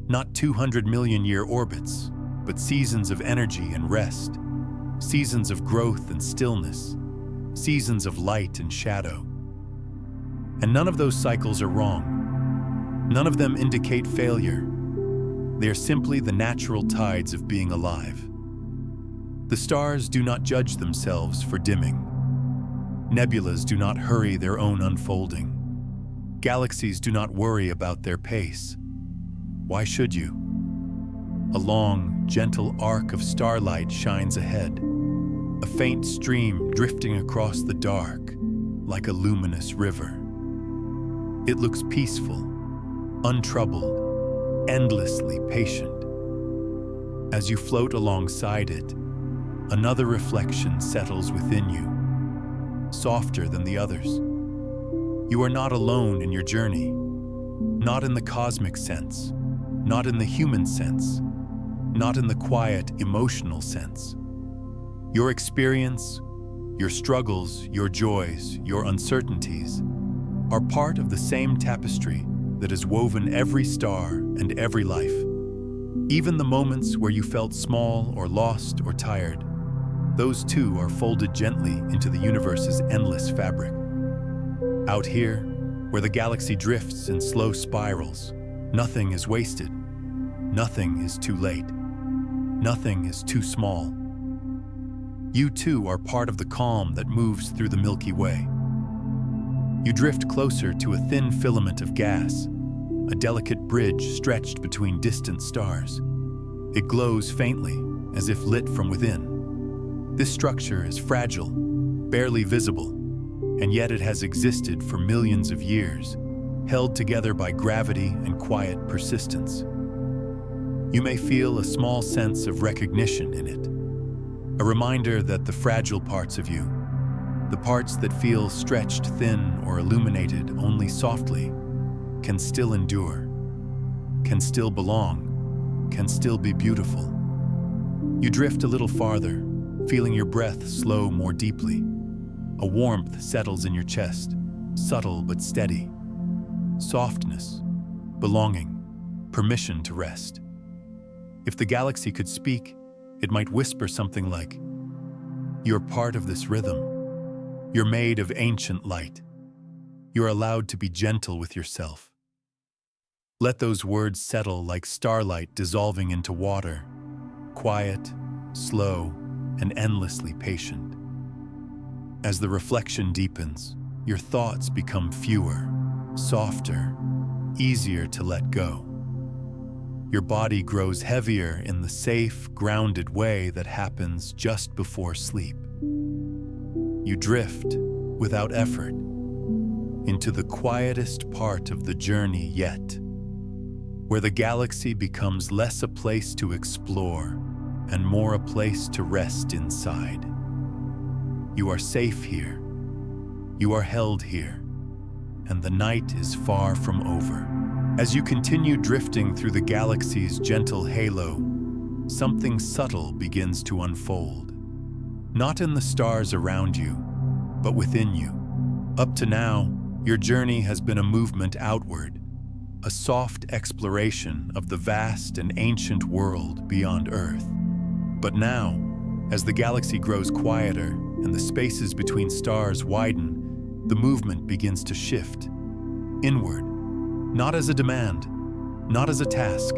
not 200 million year orbits, but seasons of energy and rest, seasons of growth and stillness, seasons of light and shadow. And none of those cycles are wrong. None of them indicate failure. They are simply the natural tides of being alive. The stars do not judge themselves for dimming. Nebulas do not hurry their own unfolding. Galaxies do not worry about their pace. Why should you? A long, gentle arc of starlight shines ahead, a faint stream drifting across the dark like a luminous river. It looks peaceful, untroubled, endlessly patient. As you float alongside it, another reflection settles within you, softer than the others. You are not alone in your journey, not in the cosmic sense, not in the human sense, not in the quiet, emotional sense. Your experience, your struggles, your joys, your uncertainties are part of the same tapestry that has woven every star and every life. Even the moments where you felt small or lost or tired, those too are folded gently into the universe's endless fabric. Out here, where the galaxy drifts in slow spirals, nothing is wasted. Nothing is too late. Nothing is too small. You too are part of the calm that moves through the Milky Way. You drift closer to a thin filament of gas, a delicate bridge stretched between distant stars. It glows faintly, as if lit from within. This structure is fragile, barely visible, and yet it has existed for millions of years, held together by gravity and quiet persistence. You may feel a small sense of recognition in it, a reminder that the fragile parts of you, the parts that feel stretched thin or illuminated only softly, can still endure, can still belong, can still be beautiful. You drift a little farther, feeling your breath slow more deeply. A warmth settles in your chest, subtle but steady. Softness, belonging, permission to rest. If the galaxy could speak, it might whisper something like, "You're part of this rhythm. You're made of ancient light. You're allowed to be gentle with yourself." Let those words settle like starlight dissolving into water, quiet, slow, and endlessly patient. As the reflection deepens, your thoughts become fewer, softer, easier to let go. Your body grows heavier in the safe, grounded way that happens just before sleep. You drift without effort, into the quietest part of the journey yet, where the galaxy becomes less a place to explore and more a place to rest inside. You are safe here. You are held here, and the night is far from over. As you continue drifting through the galaxy's gentle halo, something subtle begins to unfold. Not in the stars around you, but within you. Up to now, your journey has been a movement outward, a soft exploration of the vast and ancient world beyond Earth. But now, as the galaxy grows quieter and the spaces between stars widen, the movement begins to shift inward, not as a demand, not as a task,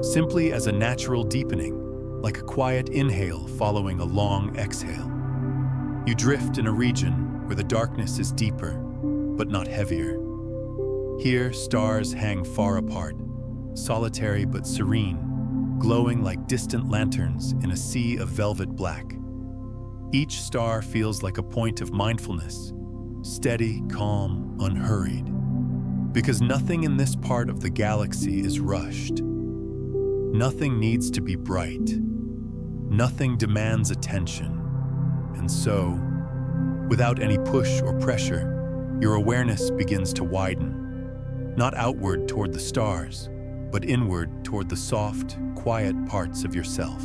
simply as a natural deepening, like a quiet inhale following a long exhale. You drift in a region where the darkness is deeper, but not heavier. Here, stars hang far apart, solitary but serene, glowing like distant lanterns in a sea of velvet black. Each star feels like a point of mindfulness, steady, calm, unhurried. Because nothing in this part of the galaxy is rushed. Nothing needs to be bright. Nothing demands attention. And so, without any push or pressure, your awareness begins to widen, not outward toward the stars, but inward toward the soft, quiet parts of yourself.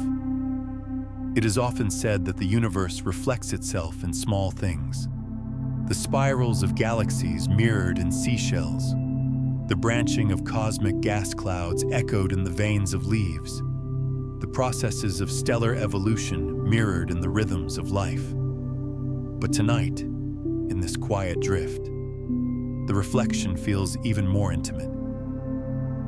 It is often said that the universe reflects itself in small things. The spirals of galaxies mirrored in seashells, the branching of cosmic gas clouds echoed in the veins of leaves, the processes of stellar evolution mirrored in the rhythms of life. But tonight, in this quiet drift, the reflection feels even more intimate.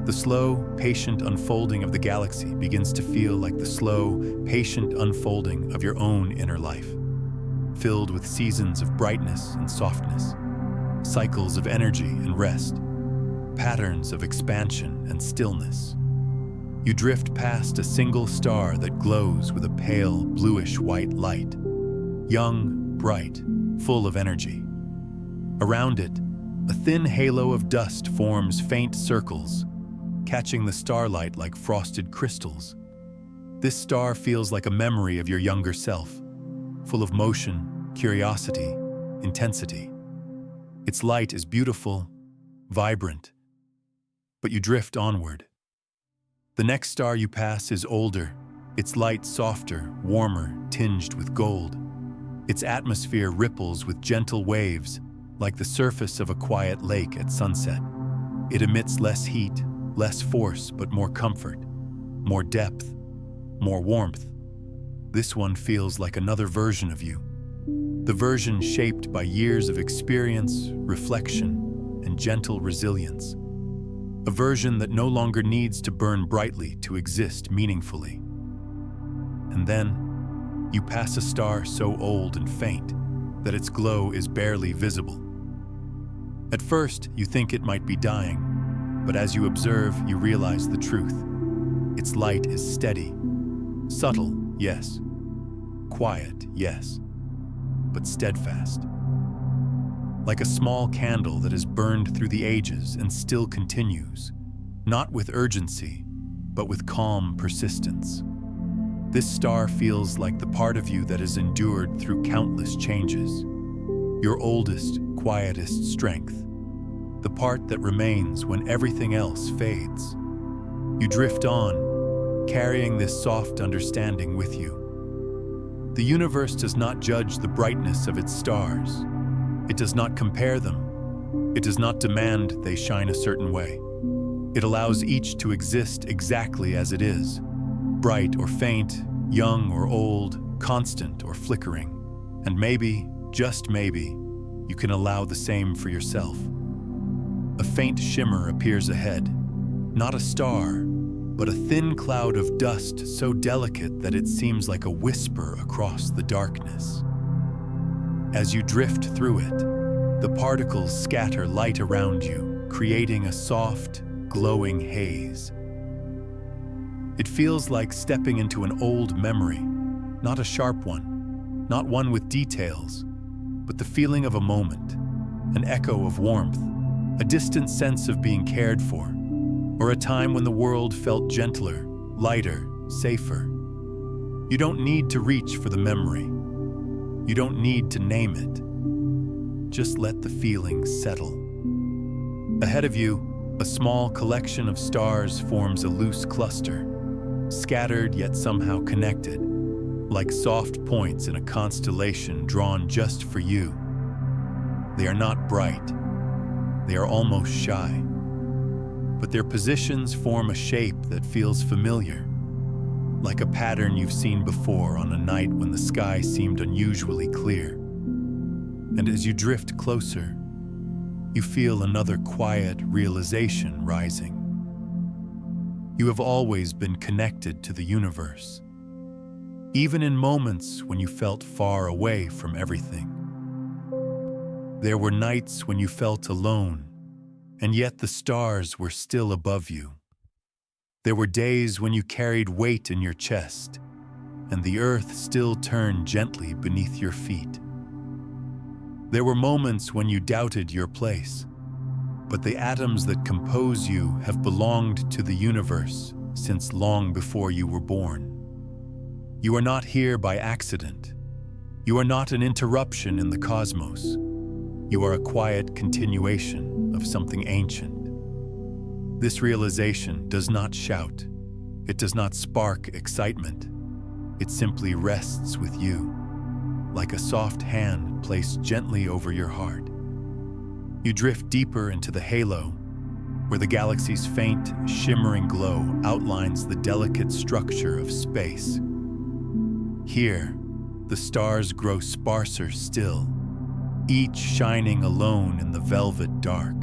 The slow, patient unfolding of the galaxy begins to feel like the slow, patient unfolding of your own inner life, filled with seasons of brightness and softness, cycles of energy and rest, patterns of expansion and stillness. You drift past a single star that glows with a pale, bluish-white light, young, bright, full of energy. Around it, a thin halo of dust forms faint circles, catching the starlight like frosted crystals. This star feels like a memory of your younger self, full of motion, curiosity, intensity. Its light is beautiful, vibrant, but you drift onward. The next star you pass is older, its light softer, warmer, tinged with gold. Its atmosphere ripples with gentle waves, like the surface of a quiet lake at sunset. It emits less heat, less force, but more comfort, more depth, more warmth. This one feels like another version of you, the version shaped by years of experience, reflection, and gentle resilience. A version that no longer needs to burn brightly to exist meaningfully. And then, you pass a star so old and faint that its glow is barely visible. At first, you think it might be dying, but as you observe, you realize the truth. Its light is steady, subtle, yes, quiet, yes, but steadfast. Like a small candle that has burned through the ages and still continues, not with urgency, but with calm persistence. This star feels like the part of you that has endured through countless changes, your oldest, quietest strength, the part that remains when everything else fades. You drift on, carrying this soft understanding with you. The universe does not judge the brightness of its stars. It does not compare them. It does not demand they shine a certain way. It allows each to exist exactly as it is, bright or faint, young or old, constant or flickering. And maybe, just maybe, you can allow the same for yourself. A faint shimmer appears ahead, not a star, but a thin cloud of dust so delicate that it seems like a whisper across the darkness. As you drift through it, the particles scatter light around you, creating a soft, glowing haze. It feels like stepping into an old memory, not a sharp one, not one with details, but the feeling of a moment, an echo of warmth, a distant sense of being cared for, or a time when the world felt gentler, lighter, safer. You don't need to reach for the memory. You don't need to name it. Just let the feeling settle. Ahead of you, a small collection of stars forms a loose cluster, scattered yet somehow connected, like soft points in a constellation drawn just for you. They are not bright. They are almost shy. But their positions form a shape that feels familiar, like a pattern you've seen before on a night when the sky seemed unusually clear. And as you drift closer, you feel another quiet realization rising. You have always been connected to the universe, even in moments when you felt far away from everything. There were nights when you felt alone, and yet the stars were still above you. There were days when you carried weight in your chest, and the earth still turned gently beneath your feet. There were moments when you doubted your place, but the atoms that compose you have belonged to the universe since long before you were born. You are not here by accident. You are not an interruption in the cosmos. You are a quiet continuation of something ancient. This realization does not shout. It does not spark excitement. It simply rests with you, like a soft hand placed gently over your heart. You drift deeper into the halo, where the galaxy's faint, shimmering glow outlines the delicate structure of space. Here, the stars grow sparser still, each shining alone in the velvet dark.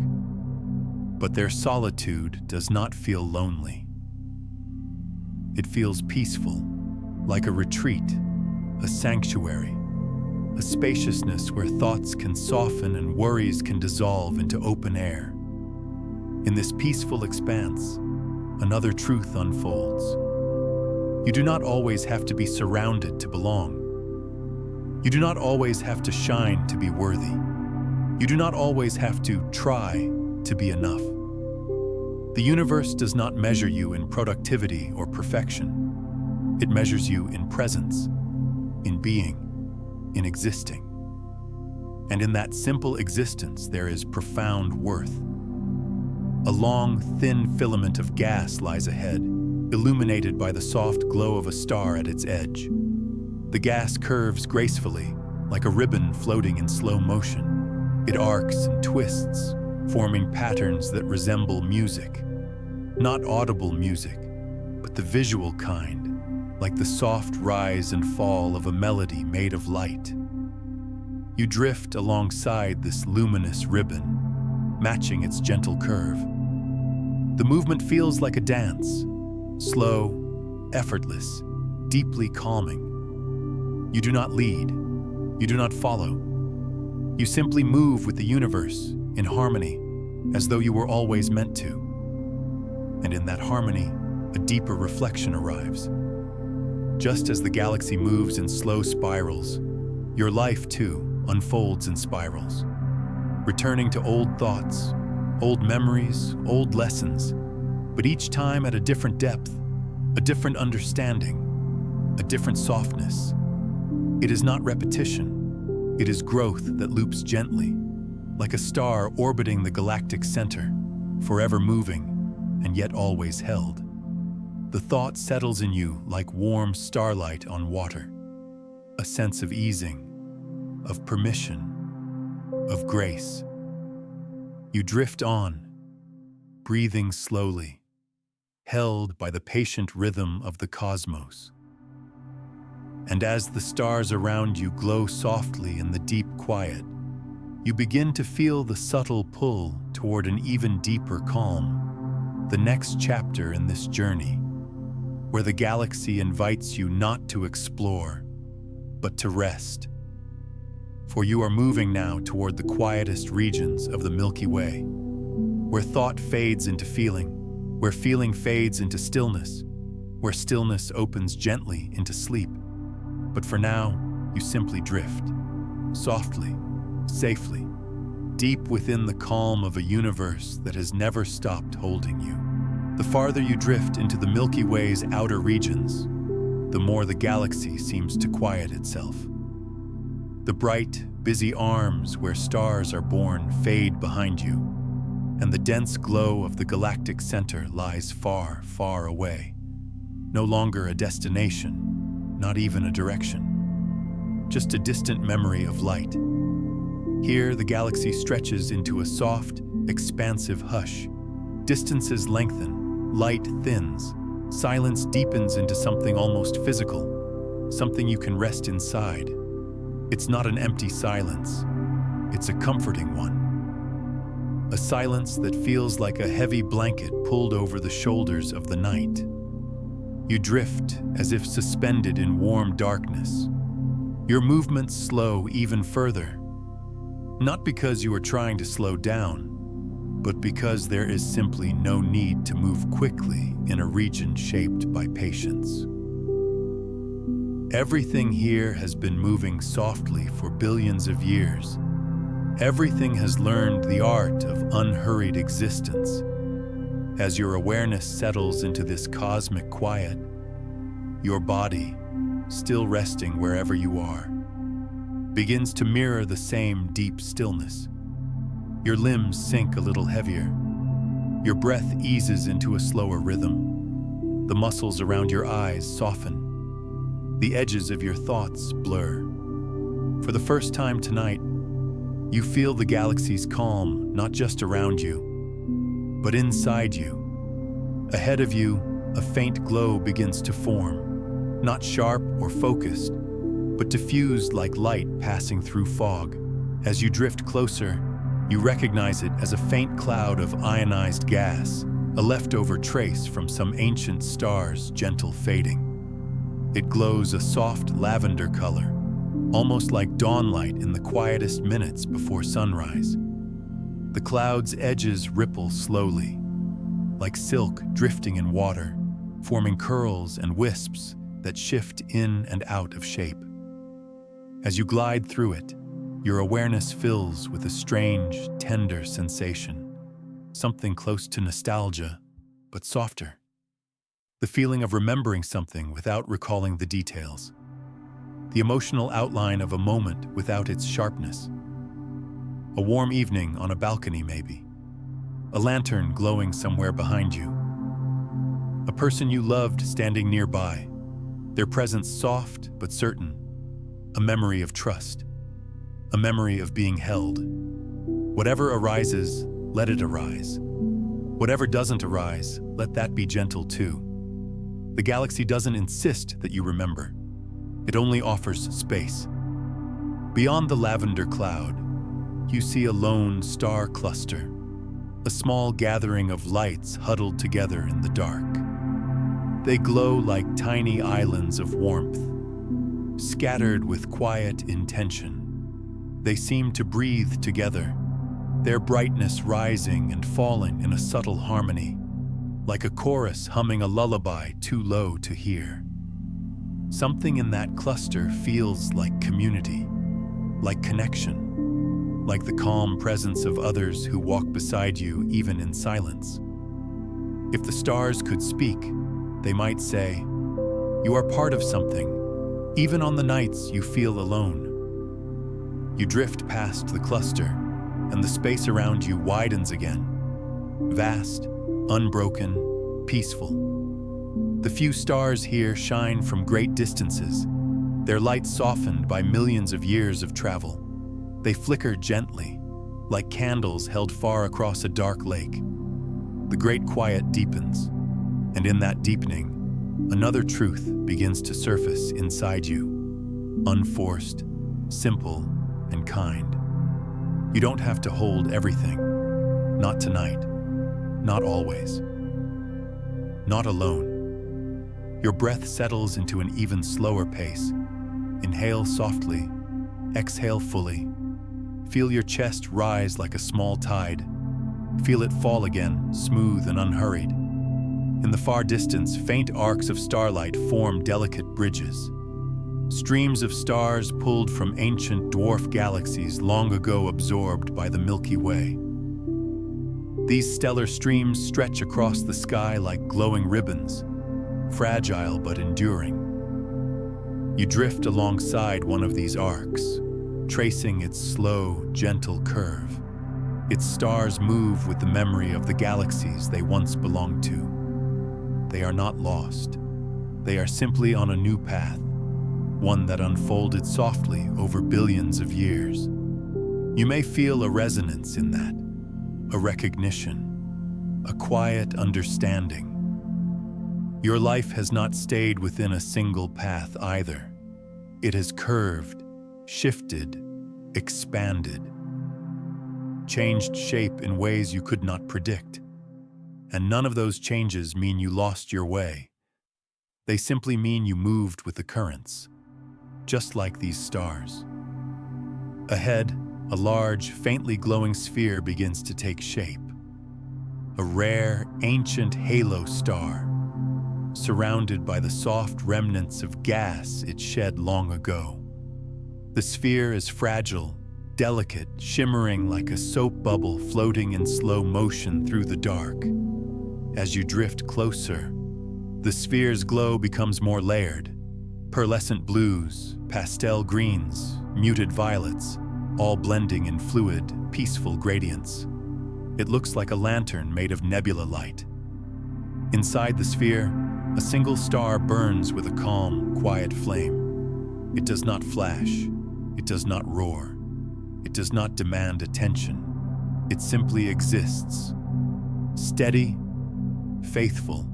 But their solitude does not feel lonely. It feels peaceful, like a retreat, a sanctuary, a spaciousness where thoughts can soften and worries can dissolve into open air. In this peaceful expanse, another truth unfolds. You do not always have to be surrounded to belong. You do not always have to shine to be worthy. You do not always have to try to be enough. The universe does not measure you in productivity or perfection. It measures you in presence, in being, in existing. And in that simple existence, there is profound worth. A long, thin filament of gas lies ahead, illuminated by the soft glow of a star at its edge. The gas curves gracefully, like a ribbon floating in slow motion. It arcs and twists, forming patterns that resemble music. Not audible music, but the visual kind, like the soft rise and fall of a melody made of light. You drift alongside this luminous ribbon, matching its gentle curve. The movement feels like a dance, slow, effortless, deeply calming. You do not lead. You do not follow. You simply move with the universe in harmony, as though you were always meant to. And in that harmony, a deeper reflection arrives. Just as the galaxy moves in slow spirals, your life, too, unfolds in spirals, returning to old thoughts, old memories, old lessons, but each time at a different depth, a different understanding, a different softness. It is not repetition. It is growth that loops gently, like a star orbiting the galactic center, forever moving and yet always held. The thought settles in you like warm starlight on water, a sense of easing, of permission, of grace. You drift on, breathing slowly, held by the patient rhythm of the cosmos. And as the stars around you glow softly in the deep quiet, you begin to feel the subtle pull toward an even deeper calm, the next chapter in this journey, where the galaxy invites you not to explore, but to rest. For you are moving now toward the quietest regions of the Milky Way, where thought fades into feeling, where feeling fades into stillness, where stillness opens gently into sleep. But for now, you simply drift, softly, safely, deep within the calm of a universe that has never stopped holding you. The farther you drift into the Milky Way's outer regions, the more the galaxy seems to quiet itself. The bright, busy arms where stars are born fade behind you, and the dense glow of the galactic center lies far, far away. No longer a destination, not even a direction. Just a distant memory of light. Here, the galaxy stretches into a soft, expansive hush. Distances lengthen, light thins, silence deepens into something almost physical, something you can rest inside. It's not an empty silence, it's a comforting one. A silence that feels like a heavy blanket pulled over the shoulders of the night. You drift as if suspended in warm darkness. Your movements slow even further. Not because you are trying to slow down, but because there is simply no need to move quickly in a region shaped by patience. Everything here has been moving softly for billions of years. Everything has learned the art of unhurried existence. As your awareness settles into this cosmic quiet, your body, still resting wherever you are, begins to mirror the same deep stillness. Your limbs sink a little heavier. Your breath eases into a slower rhythm. The muscles around your eyes soften. The edges of your thoughts blur. For the first time tonight, you feel the galaxy's calm, not just around you, but inside you. Ahead of you, a faint glow begins to form, not sharp or focused, but diffused like light passing through fog. As you drift closer, you recognize it as a faint cloud of ionized gas, a leftover trace from some ancient star's gentle fading. It glows a soft lavender color, almost like dawnlight in the quietest minutes before sunrise. The cloud's edges ripple slowly, like silk drifting in water, forming curls and wisps that shift in and out of shape. As you glide through it, your awareness fills with a strange, tender sensation, something close to nostalgia, but softer. The feeling of remembering something without recalling the details. The emotional outline of a moment without its sharpness. A warm evening on a balcony, maybe. A lantern glowing somewhere behind you. A person you loved standing nearby, their presence soft but certain. A memory of trust. A memory of being held. Whatever arises, let it arise. Whatever doesn't arise, let that be gentle too. The galaxy doesn't insist that you remember. It only offers space. Beyond the lavender cloud, you see a lone star cluster, a small gathering of lights huddled together in the dark. They glow like tiny islands of warmth, scattered with quiet intention. They seem to breathe together, their brightness rising and falling in a subtle harmony, like a chorus humming a lullaby too low to hear. Something in that cluster feels like community, like connection, like the calm presence of others who walk beside you even in silence. If the stars could speak, they might say, "You are part of something, even on the nights you feel alone." You drift past the cluster, and the space around you widens again. Vast, unbroken, peaceful. The few stars here shine from great distances, their light softened by millions of years of travel. They flicker gently, like candles held far across a dark lake. The great quiet deepens, and in that deepening, another truth begins to surface inside you. Unforced, simple, and kind. You don't have to hold everything. Not tonight. Not always. Not alone. Your breath settles into an even slower pace. Inhale softly. Exhale fully. Feel your chest rise like a small tide. Feel it fall again, smooth and unhurried. In the far distance, faint arcs of starlight form delicate bridges. streams of stars pulled from ancient dwarf galaxies long ago absorbed by the Milky Way. These stellar streams stretch across the sky like glowing ribbons, fragile but enduring. You drift alongside one of these arcs, tracing its slow, gentle curve. Its stars move with the memory of the galaxies they once belonged to. They are not lost. They are simply on a new path, one that unfolded softly over billions of years. You may feel a resonance in that, a recognition, a quiet understanding. Your life has not stayed within a single path either. It has curved, shifted, expanded, changed shape in ways you could not predict. And none of those changes mean you lost your way. They simply mean you moved with the currents, just like these stars. Ahead, a large, faintly glowing sphere begins to take shape. A rare, ancient halo star, surrounded by the soft remnants of gas it shed long ago. The sphere is fragile, delicate, shimmering like a soap bubble floating in slow motion through the dark. As you drift closer, the sphere's glow becomes more layered. Pearlescent blues, pastel greens, muted violets, all blending in fluid, peaceful gradients. It looks like a lantern made of nebula light. Inside the sphere, a single star burns with a calm, quiet flame. It does not flash. It does not roar. It does not demand attention. It simply exists. Steady, faithful,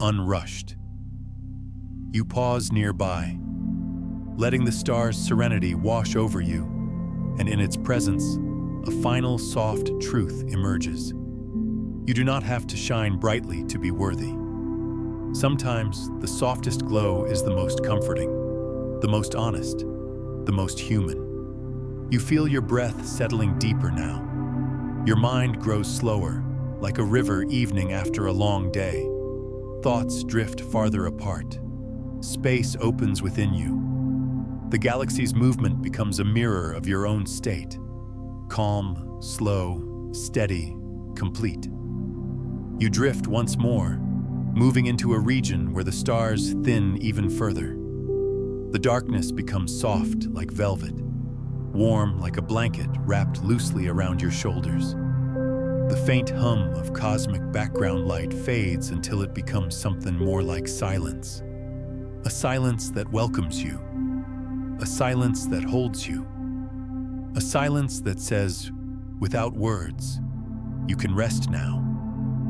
unrushed. You pause nearby, letting the star's serenity wash over you, and in its presence, a final soft truth emerges. You do not have to shine brightly to be worthy. Sometimes the softest glow is the most comforting, the most honest, the most human. You feel your breath settling deeper now. Your mind grows slower, like a river evening after a long day. Thoughts drift farther apart. Space opens within you. The galaxy's movement becomes a mirror of your own state. Calm, slow, steady, complete. You drift once more, moving into a region where the stars thin even further. The darkness becomes soft like velvet, warm like a blanket wrapped loosely around your shoulders. The faint hum of cosmic background light fades until it becomes something more like silence. A silence that welcomes you. A silence that holds you. A silence that says, without words, you can rest now.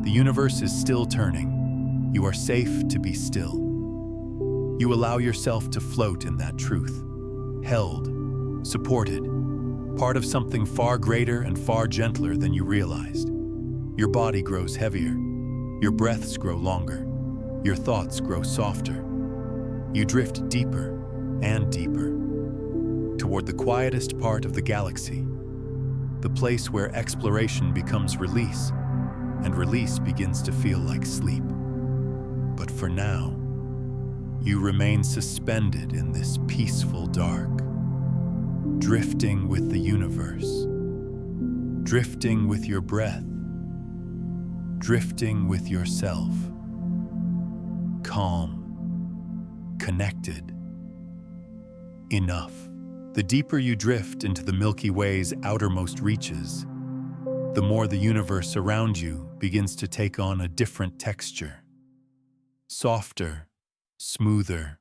The universe is still turning. You are safe to be still. You allow yourself to float in that truth, held, supported, part of something far greater and far gentler than you realized. Your body grows heavier. Your breaths grow longer. Your thoughts grow softer. You drift deeper and deeper toward the quietest part of the galaxy, the place where exploration becomes release, and release begins to feel like sleep. But for now, you remain suspended in this peaceful dark, drifting with the universe, drifting with your breath, drifting with yourself, calm, connected, enough. The deeper you drift into the Milky Way's outermost reaches, the more the universe around you begins to take on a different texture. Softer, smoother,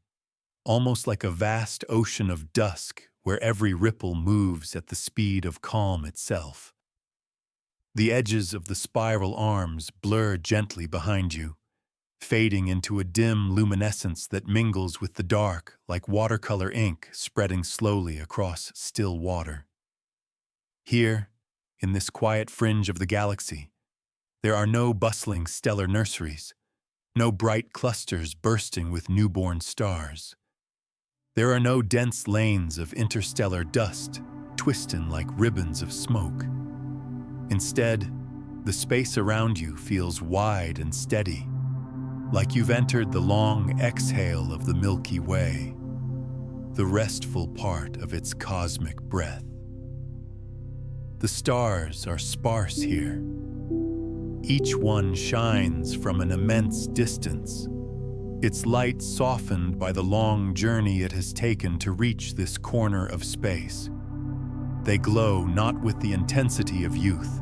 almost like a vast ocean of dusk where every ripple moves at the speed of calm itself. The edges of the spiral arms blur gently behind you, fading into a dim luminescence that mingles with the dark like watercolor ink spreading slowly across still water. Here, in this quiet fringe of the galaxy, there are no bustling stellar nurseries, no bright clusters bursting with newborn stars. There are no dense lanes of interstellar dust twisting like ribbons of smoke. Instead, the space around you feels wide and steady, like you've entered the long exhale of the Milky Way. the restful part of its cosmic breath. The stars are sparse here. Each one shines from an immense distance, its light softened by the long journey it has taken to reach this corner of space. They glow not with the intensity of youth,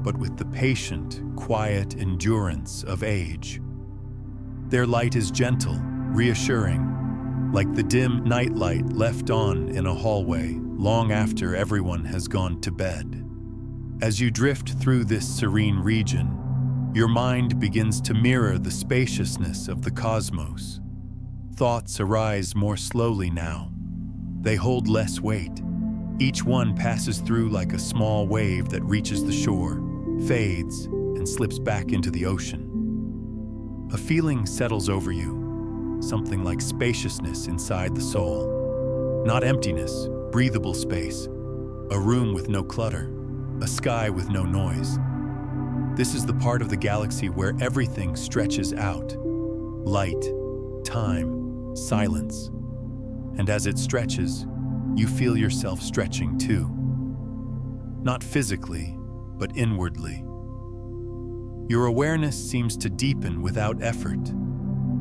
but with the patient, quiet endurance of age. Their light is gentle, reassuring, like the dim nightlight left on in a hallway long after everyone has gone to bed. As you drift through this serene region, your mind begins to mirror the spaciousness of the cosmos. Thoughts arise more slowly now. They hold less weight. Each one passes through like a small wave that reaches the shore, fades, and slips back into the ocean. A feeling settles over you, something like spaciousness inside the soul. Not emptiness, breathable space. A room with no clutter, a sky with no noise. This is the part of the galaxy where everything stretches out. Light, time, silence. And as it stretches, you feel yourself stretching too. Not physically, but inwardly. Your awareness seems to deepen without effort,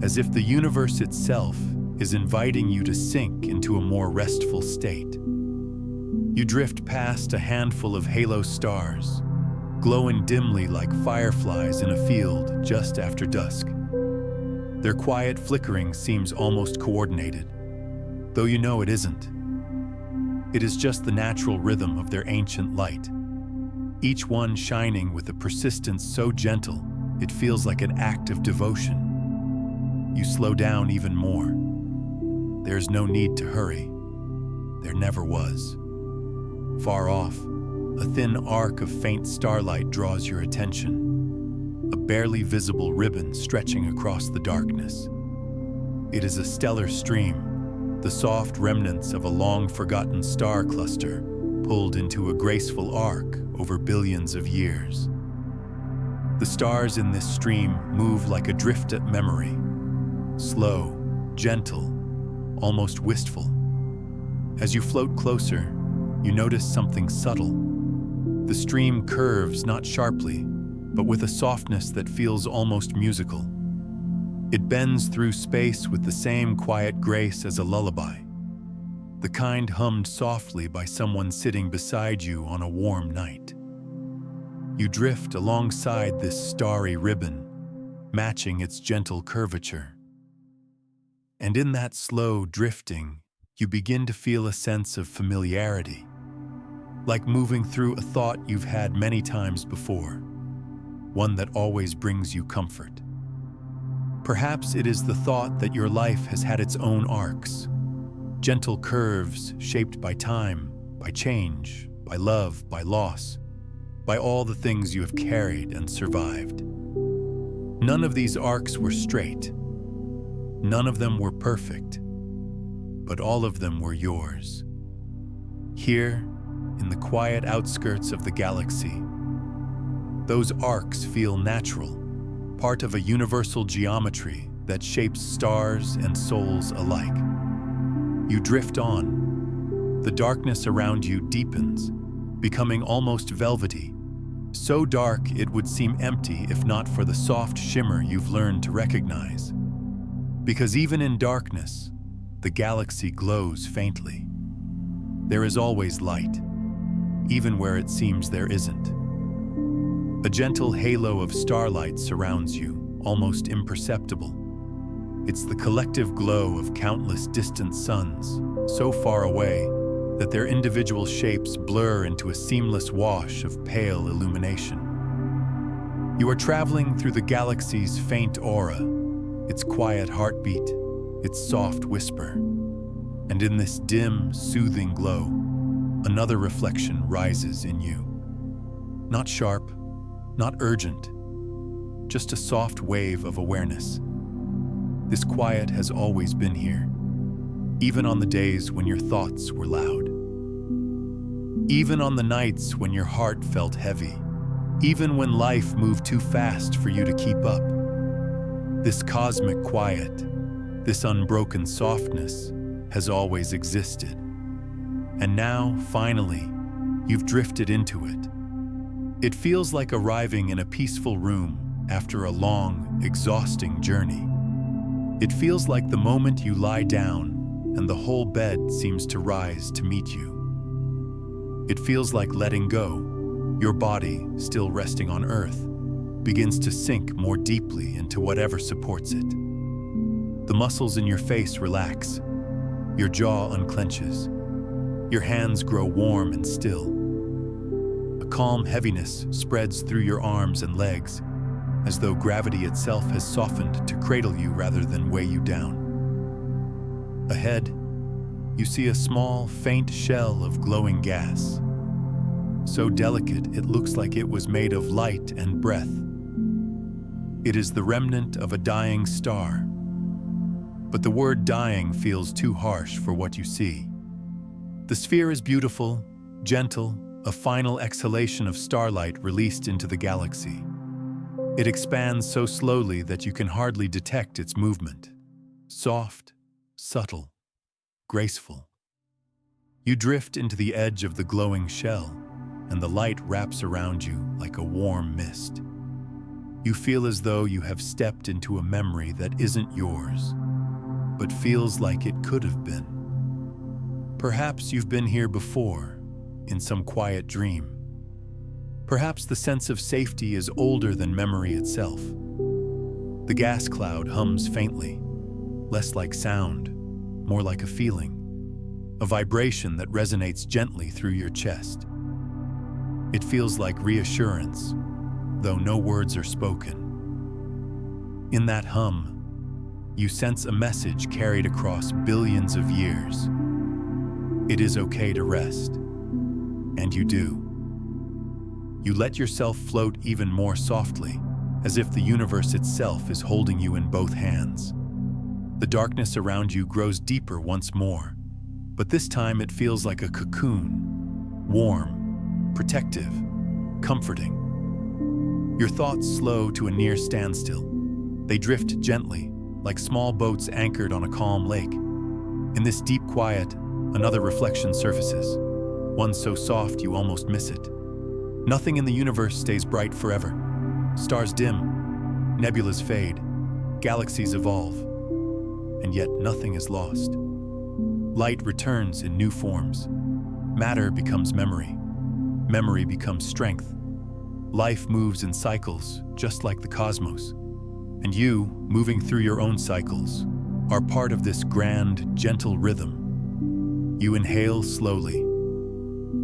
as if the universe itself is inviting you to sink into a more restful state. You drift past a handful of halo stars, glowing dimly like fireflies in a field just after dusk. Their quiet flickering seems almost coordinated, though you know it isn't. It is just the natural rhythm of their ancient light, each one shining with a persistence so gentle it feels like an act of devotion. You slow down even more. There's no need to hurry. There never was. Far off, a thin arc of faint starlight draws your attention, a barely visible ribbon stretching across the darkness. It is a stellar stream, the soft remnants of a long-forgotten star cluster pulled into a graceful arc over billions of years. The stars in this stream move like a drift at memory, slow, gentle, almost wistful. As you float closer, you notice something subtle. The stream curves not sharply, but with a softness that feels almost musical. It bends through space with the same quiet grace as a lullaby, the kind hummed softly by someone sitting beside you on a warm night. You drift alongside this starry ribbon, matching its gentle curvature. And in that slow drifting, you begin to feel a sense of familiarity, like moving through a thought you've had many times before, one that always brings you comfort. Perhaps it is the thought that your life has had its own arcs, gentle curves shaped by time, by change, by love, by loss, by all the things you have carried and survived. None of these arcs were straight. None of them were perfect, but all of them were yours. Here, in the quiet outskirts of the galaxy, those arcs feel natural, part of a universal geometry that shapes stars and souls alike. You drift on. The darkness around you deepens, becoming almost velvety, so dark it would seem empty if not for the soft shimmer you've learned to recognize. Because even in darkness, the galaxy glows faintly. There is always light, even where it seems there isn't. A gentle halo of starlight surrounds you, almost imperceptible. It's the collective glow of countless distant suns, so far away that their individual shapes blur into a seamless wash of pale illumination. You are traveling through the galaxy's faint aura, its quiet heartbeat, its soft whisper. And in this dim, soothing glow, another reflection rises in you. Not sharp, not urgent, just a soft wave of awareness. This quiet has always been here, even on the days when your thoughts were loud. Even on the nights when your heart felt heavy. Even when life moved too fast for you to keep up. This cosmic quiet, this unbroken softness, has always existed. And now, finally, you've drifted into it. It feels like arriving in a peaceful room after a long, exhausting journey. It feels like the moment you lie down and the whole bed seems to rise to meet you. It feels like letting go. Your body, still resting on earth, begins to sink more deeply into whatever supports it. The muscles in your face relax. Your jaw unclenches. Your hands grow warm and still. A calm heaviness spreads through your arms and legs, as though gravity itself has softened to cradle you rather than weigh you down. Ahead, you see a small, faint shell of glowing gas. So delicate it looks like it was made of light and breath. It is the remnant of a dying star. But the word dying feels too harsh for what you see. The sphere is beautiful, gentle, a final exhalation of starlight released into the galaxy. It expands so slowly that you can hardly detect its movement. Soft, subtle, graceful. You drift into the edge of the glowing shell, and the light wraps around you like a warm mist. You feel as though you have stepped into a memory that isn't yours, but feels like it could have been. Perhaps you've been here before, in some quiet dream. Perhaps the sense of safety is older than memory itself. The gas cloud hums faintly, less like sound, more like a feeling, a vibration that resonates gently through your chest. It feels like reassurance, though no words are spoken. In that hum, you sense a message carried across billions of years. It is okay to rest, and you do. You let yourself float even more softly, as if the universe itself is holding you in both hands. The darkness around you grows deeper once more, but this time it feels like a cocoon, warm, protective, comforting. Your thoughts slow to a near standstill. They drift gently, like small boats anchored on a calm lake. In this deep quiet, another reflection surfaces, one so soft you almost miss it. Nothing in the universe stays bright forever. Stars dim, nebulas fade, galaxies evolve, and yet nothing is lost. Light returns in new forms. Matter becomes memory. Memory becomes strength. Life moves in cycles, just like the cosmos. And you, moving through your own cycles, are part of this grand, gentle rhythm. You inhale slowly.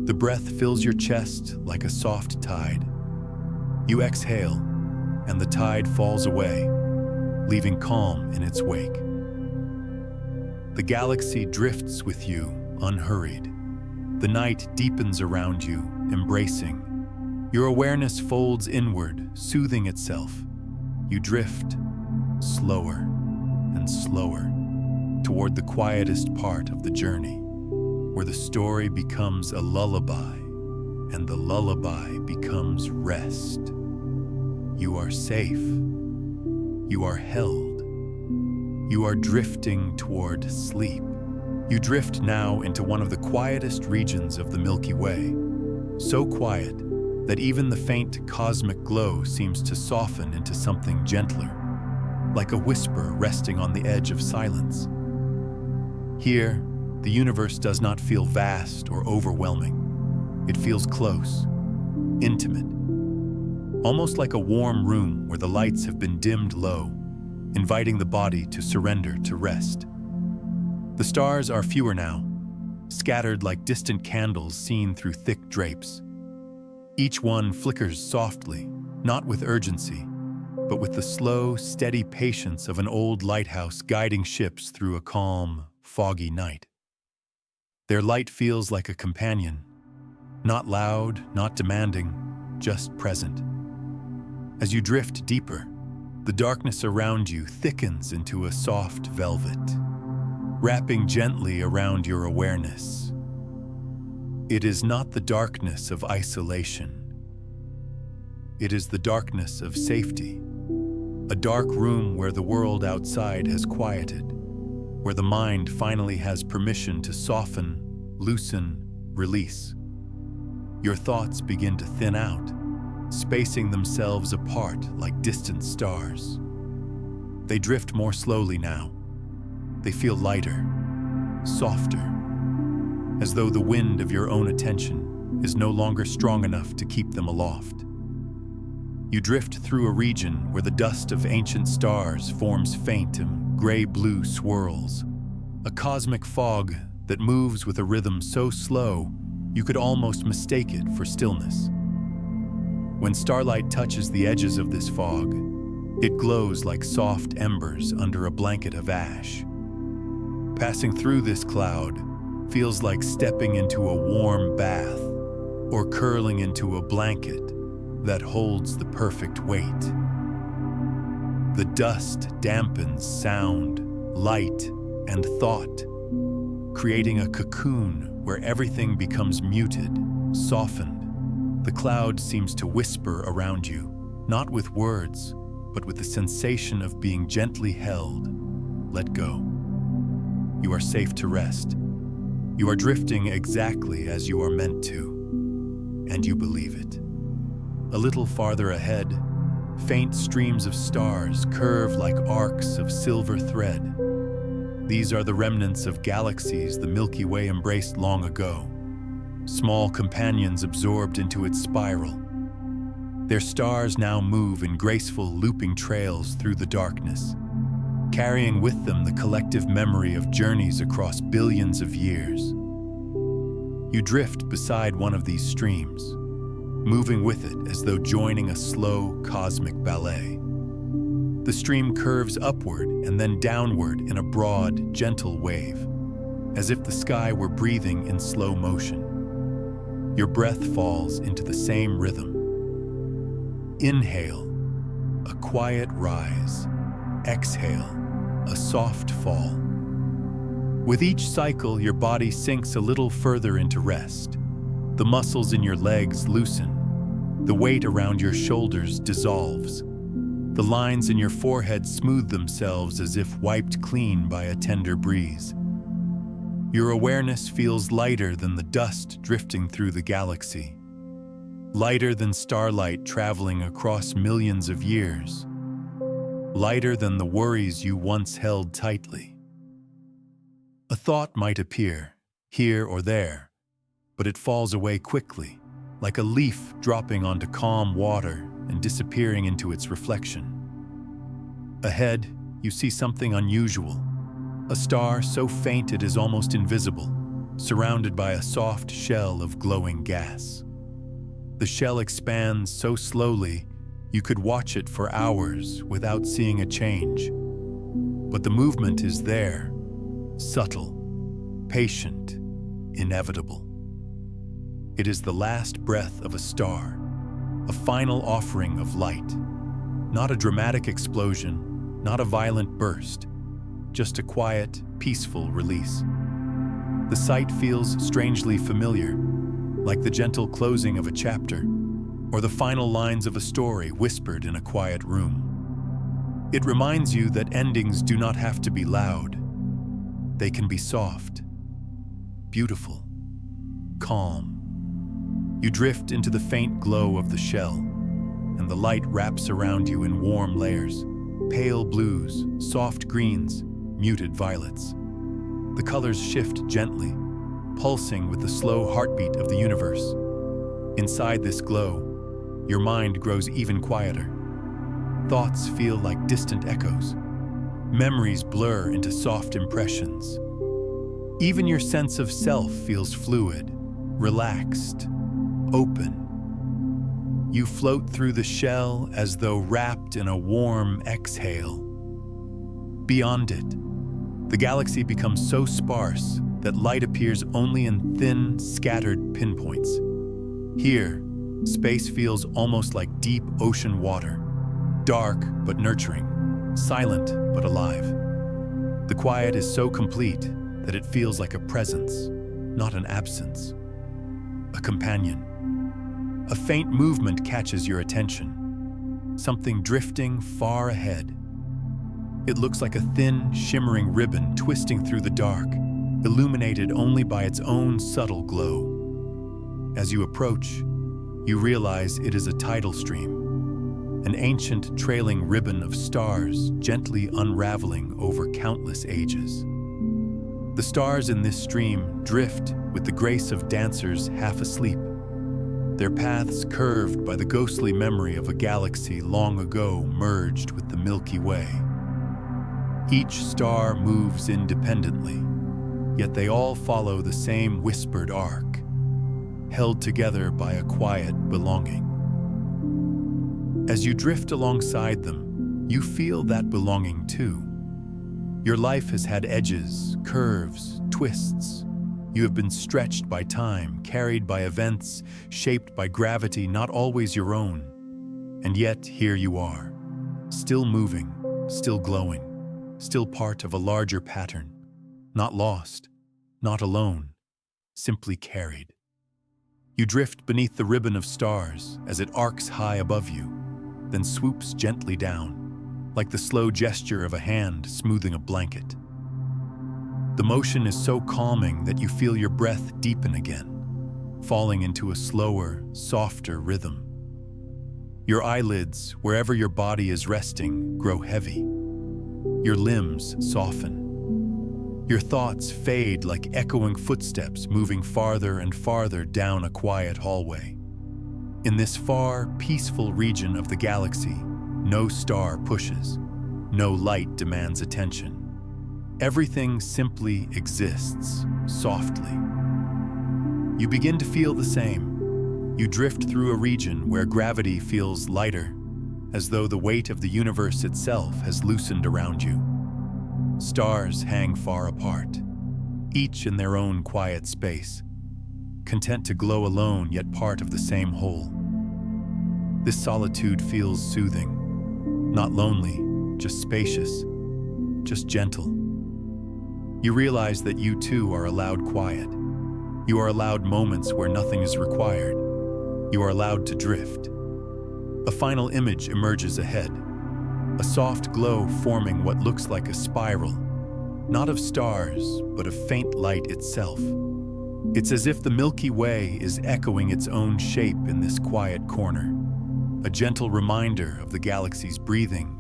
The breath fills your chest like a soft tide. You exhale, and the tide falls away, leaving calm in its wake. The galaxy drifts with you, unhurried. The night deepens around you, embracing. Your awareness folds inward, soothing itself. You drift, slower and slower, toward the quietest part of the journey, where the story becomes a lullaby, and the lullaby becomes rest. You are safe. You are held. You are drifting toward sleep. You drift now into one of the quietest regions of the Milky Way, so quiet that even the faint cosmic glow seems to soften into something gentler, like a whisper resting on the edge of silence. Here, the universe does not feel vast or overwhelming. It feels close, intimate, almost like a warm room where the lights have been dimmed low, inviting the body to surrender to rest. The stars are fewer now, scattered like distant candles seen through thick drapes. Each one flickers softly, not with urgency, but with the slow, steady patience of an old lighthouse guiding ships through a calm, foggy night. Their light feels like a companion, not loud, not demanding, just present. As you drift deeper, the darkness around you thickens into a soft velvet, wrapping gently around your awareness. It is not the darkness of isolation. It is the darkness of safety, a dark room where the world outside has quieted, where the mind finally has permission to soften, loosen, release. Your thoughts begin to thin out, spacing themselves apart like distant stars. They drift more slowly now. They feel lighter, softer, as though the wind of your own attention is no longer strong enough to keep them aloft. You drift through a region where the dust of ancient stars forms faint and gray-blue swirls, a cosmic fog that moves with a rhythm so slow you could almost mistake it for stillness. When starlight touches the edges of this fog, it glows like soft embers under a blanket of ash. Passing through this cloud feels like stepping into a warm bath or curling into a blanket that holds the perfect weight. The dust dampens sound, light, and thought, creating a cocoon where everything becomes muted, softened. The cloud seems to whisper around you, not with words, but with the sensation of being gently held. Let go. You are safe to rest. You are drifting exactly as you are meant to, and you believe it. A little farther ahead, faint streams of stars curve like arcs of silver thread. These are the remnants of galaxies the Milky Way embraced long ago, small companions absorbed into its spiral. Their stars now move in graceful, looping trails through the darkness, carrying with them the collective memory of journeys across billions of years. You drift beside one of these streams, moving with it as though joining a slow cosmic ballet. The stream curves upward and then downward in a broad, gentle wave, as if the sky were breathing in slow motion. Your breath falls into the same rhythm. Inhale, a quiet rise. Exhale, a soft fall. With each cycle, your body sinks a little further into rest. The muscles in your legs loosen. The weight around your shoulders dissolves. The lines in your forehead smooth themselves as if wiped clean by a tender breeze. Your awareness feels lighter than the dust drifting through the galaxy, lighter than starlight traveling across millions of years, lighter than the worries you once held tightly. A thought might appear, here or there, but it falls away quickly, like a leaf dropping onto calm water and disappearing into its reflection. Ahead, you see something unusual, a star so faint it is almost invisible, surrounded by a soft shell of glowing gas. The shell expands so slowly, you could watch it for hours without seeing a change. But the movement is there, subtle, patient, inevitable. It is the last breath of a star, a final offering of light. Not a dramatic explosion, not a violent burst, just a quiet, peaceful release. The sight feels strangely familiar, like the gentle closing of a chapter, or the final lines of a story whispered in a quiet room. It reminds you that endings do not have to be loud. They can be soft, beautiful, calm. You drift into the faint glow of the shell, and the light wraps around you in warm layers, pale blues, soft greens, muted violets. The colors shift gently, pulsing with the slow heartbeat of the universe. Inside this glow, your mind grows even quieter. Thoughts feel like distant echoes. Memories blur into soft impressions. Even your sense of self feels fluid, relaxed, open. You float through the shell as though wrapped in a warm exhale. Beyond it, the galaxy becomes so sparse that light appears only in thin, scattered pinpoints. Here, space feels almost like deep ocean water, dark but nurturing, silent but alive. The quiet is so complete that it feels like a presence, not an absence. A companion. A faint movement catches your attention, something drifting far ahead. It looks like a thin, shimmering ribbon twisting through the dark, illuminated only by its own subtle glow. As you approach, you realize it is a tidal stream, an ancient trailing ribbon of stars gently unraveling over countless ages. The stars in this stream drift with the grace of dancers half asleep, their paths curved by the ghostly memory of a galaxy long ago merged with the Milky Way. Each star moves independently, yet they all follow the same whispered arc, held together by a quiet belonging. As you drift alongside them, you feel that belonging too. Your life has had edges, curves, twists. You have been stretched by time, carried by events, shaped by gravity not always your own. And yet, here you are, still moving, still glowing, still part of a larger pattern, not lost, not alone, simply carried. You drift beneath the ribbon of stars as it arcs high above you, then swoops gently down, like the slow gesture of a hand smoothing a blanket. The motion is so calming that you feel your breath deepen again, falling into a slower, softer rhythm. Your eyelids, wherever your body is resting, grow heavy. Your limbs soften. Your thoughts fade like echoing footsteps moving farther and farther down a quiet hallway. In this far, peaceful region of the galaxy, no star pushes, no light demands attention. Everything simply exists, softly. You begin to feel the same. You drift through a region where gravity feels lighter, as though the weight of the universe itself has loosened around you. Stars hang far apart, each in their own quiet space, content to glow alone yet part of the same whole. This solitude feels soothing. Not lonely, just spacious, just gentle. You realize that you too are allowed quiet. You are allowed moments where nothing is required. You are allowed to drift. A final image emerges ahead, a soft glow forming what looks like a spiral, not of stars, but of faint light itself. It's as if the Milky Way is echoing its own shape in this quiet corner, a gentle reminder of the galaxy's breathing,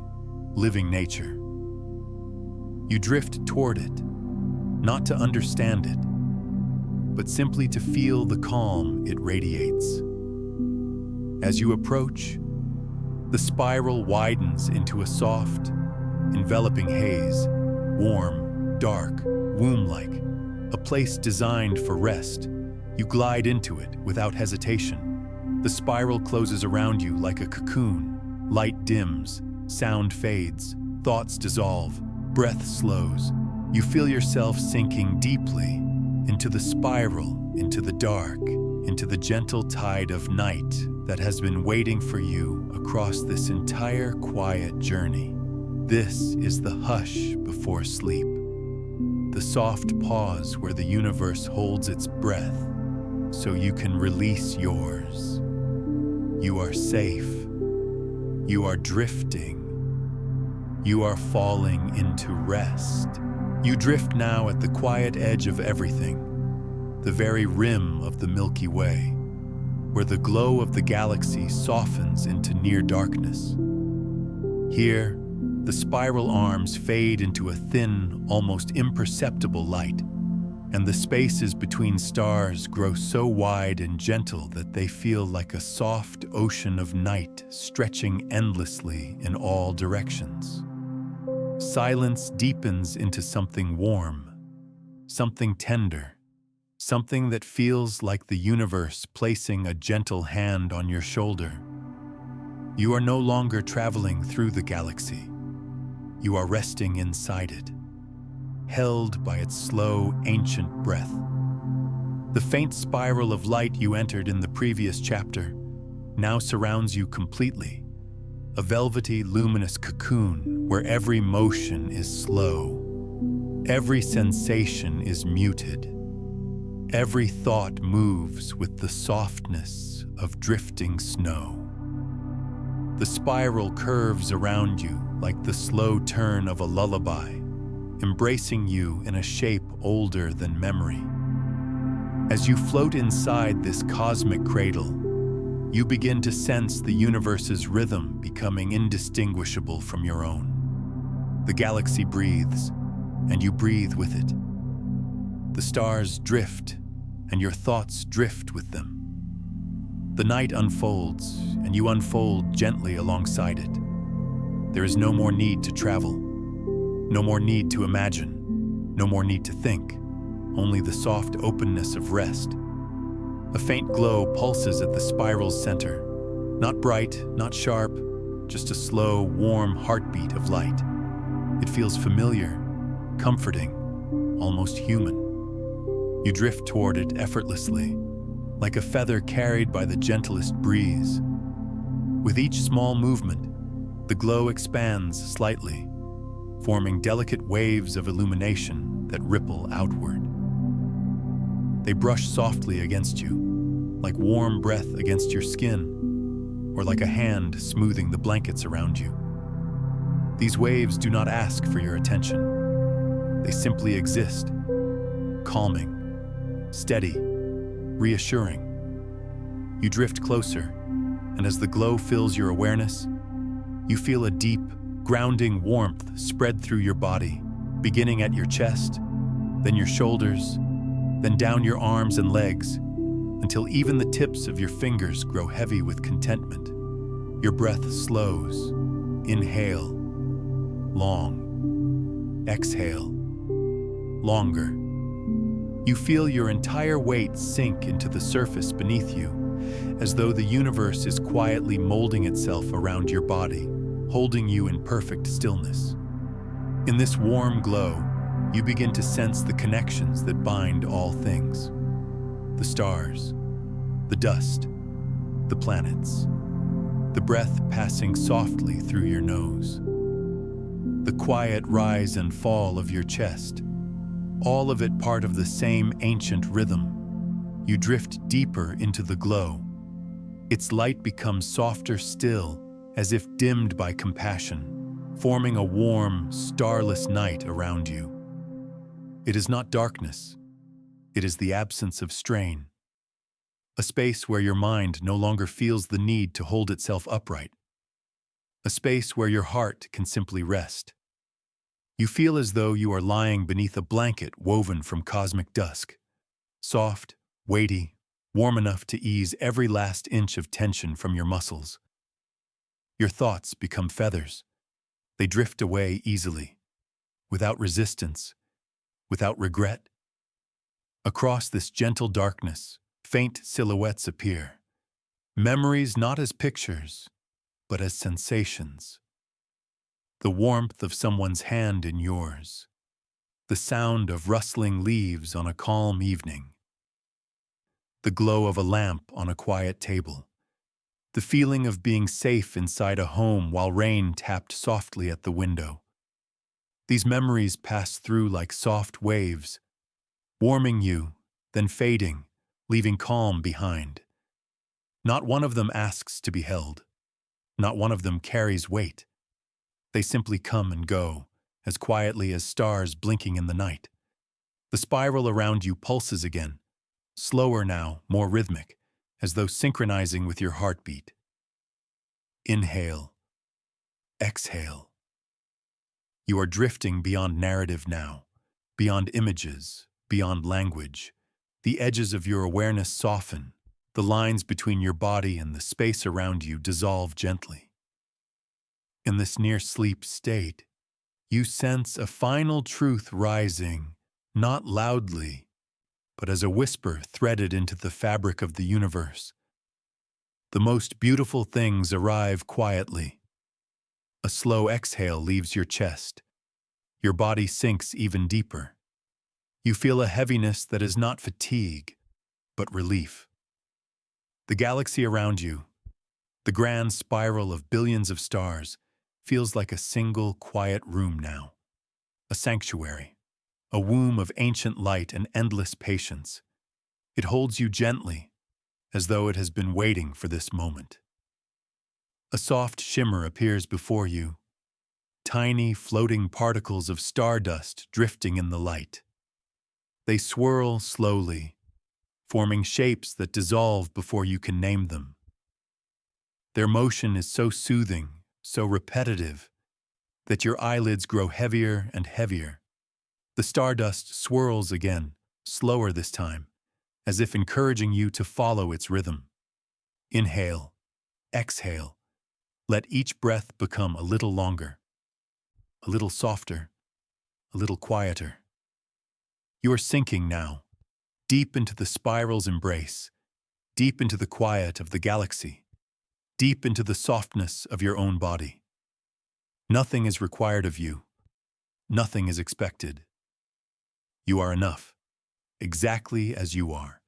living nature. You drift toward it, not to understand it, but simply to feel the calm it radiates. As you approach, the spiral widens into a soft, enveloping haze, warm, dark, womb-like, a place designed for rest. You glide into it without hesitation. The spiral closes around you like a cocoon. Light dims, sound fades, thoughts dissolve, breath slows. You feel yourself sinking deeply into the spiral, into the dark, into the gentle tide of night that has been waiting for you across this entire quiet journey. This is the hush before sleep, the soft pause where the universe holds its breath so you can release yours. You are safe. You are drifting. You are falling into rest. You drift now at the quiet edge of everything, the very rim of the Milky Way, where the glow of the galaxy softens into near darkness. Here, the spiral arms fade into a thin, almost imperceptible light, and the spaces between stars grow so wide and gentle that they feel like a soft ocean of night stretching endlessly in all directions. Silence deepens into something warm, something tender, something that feels like the universe placing a gentle hand on your shoulder. You are no longer traveling through the galaxy. You are resting inside it, held by its slow, ancient breath. The faint spiral of light you entered in the previous chapter now surrounds you completely, a velvety, luminous cocoon where every motion is slow, every sensation is muted, every thought moves with the softness of drifting snow. The spiral curves around you like the slow turn of a lullaby, embracing you in a shape older than memory. As you float inside this cosmic cradle, you begin to sense the universe's rhythm becoming indistinguishable from your own. The galaxy breathes, and you breathe with it. The stars drift, and your thoughts drift with them. The night unfolds, and you unfold gently alongside it. There is no more need to travel, no more need to imagine, no more need to think, only the soft openness of rest. A faint glow pulses at the spiral's center. Not bright, not sharp, just a slow, warm heartbeat of light. It feels familiar, comforting, almost human. You drift toward it effortlessly, like a feather carried by the gentlest breeze. With each small movement, the glow expands slightly, forming delicate waves of illumination that ripple outward. They brush softly against you, like warm breath against your skin, or like a hand smoothing the blankets around you. These waves do not ask for your attention. They simply exist, calming, steady, reassuring. You drift closer, and as the glow fills your awareness, you feel a deep, grounding warmth spread through your body, beginning at your chest, then your shoulders, then down your arms and legs, until even the tips of your fingers grow heavy with contentment. Your breath slows. Inhale, long. Exhale, longer. You feel your entire weight sink into the surface beneath you, as though the universe is quietly molding itself around your body, holding you in perfect stillness. In this warm glow, you begin to sense the connections that bind all things. The stars, the dust, the planets, the breath passing softly through your nose, the quiet rise and fall of your chest, all of it part of the same ancient rhythm. You drift deeper into the glow. Its light becomes softer still, as if dimmed by compassion, forming a warm, starless night around you. It is not darkness. It is the absence of strain. A space where your mind no longer feels the need to hold itself upright. A space where your heart can simply rest. You feel as though you are lying beneath a blanket woven from cosmic dusk, soft, weighty, warm enough to ease every last inch of tension from your muscles. Your thoughts become feathers. They drift away easily, without resistance, without regret. Across this gentle darkness, faint silhouettes appear. Memories not as pictures, but as sensations. The warmth of someone's hand in yours. The sound of rustling leaves on a calm evening. The glow of a lamp on a quiet table. The feeling of being safe inside a home while rain tapped softly at the window. These memories pass through like soft waves, warming you, then fading, leaving calm behind. Not one of them asks to be held. Not one of them carries weight. They simply come and go, as quietly as stars blinking in the night. The spiral around you pulses again, slower now, more rhythmic, as though synchronizing with your heartbeat. Inhale. Exhale. You are drifting beyond narrative now, beyond images, beyond language. The edges of your awareness soften. The lines between your body and the space around you dissolve gently. In this near-sleep state, you sense a final truth rising, not loudly, but as a whisper threaded into the fabric of the universe. The most beautiful things arrive quietly. A slow exhale leaves your chest. Your body sinks even deeper. You feel a heaviness that is not fatigue, but relief. The galaxy around you, the grand spiral of billions of stars, feels like a single quiet room now. A sanctuary, a womb of ancient light and endless patience. It holds you gently, as though it has been waiting for this moment. A soft shimmer appears before you, tiny floating particles of stardust drifting in the light. They swirl slowly, forming shapes that dissolve before you can name them. Their motion is so soothing, so repetitive, that your eyelids grow heavier and heavier. The stardust swirls again, slower this time, as if encouraging you to follow its rhythm. Inhale, exhale. Let each breath become a little longer, a little softer, a little quieter. You are sinking now, deep into the spiral's embrace, deep into the quiet of the galaxy, deep into the softness of your own body. Nothing is required of you. Nothing is expected. You are enough, exactly as you are,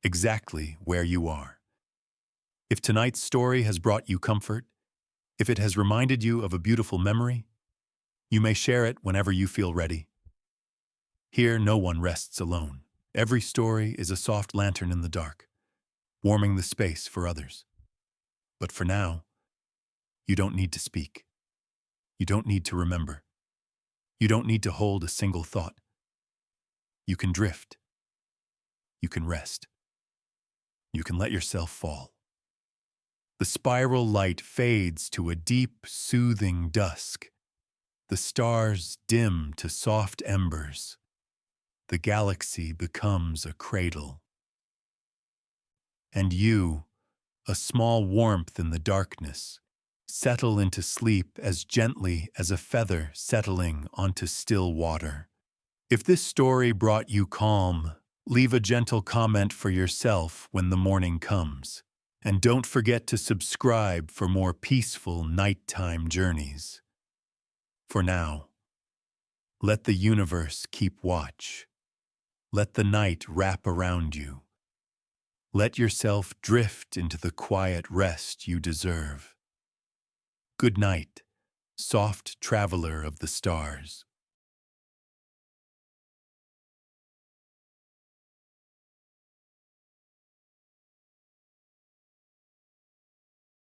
exactly where you are. If tonight's story has brought you comfort, if it has reminded you of a beautiful memory, you may share it whenever you feel ready. Here, no one rests alone. Every story is a soft lantern in the dark, warming the space for others. But for now, you don't need to speak. You don't need to remember. You don't need to hold a single thought. You can drift. You can rest. You can let yourself fall. The spiral light fades to a deep, soothing dusk. The stars dim to soft embers. The galaxy becomes a cradle. And you, a small warmth in the darkness, settle into sleep as gently as a feather settling onto still water. If this story brought you calm, leave a gentle comment for yourself when the morning comes. And don't forget to subscribe for more peaceful nighttime journeys. For now, let the universe keep watch. Let the night wrap around you. Let yourself drift into the quiet rest you deserve. Good night, soft traveler of the stars.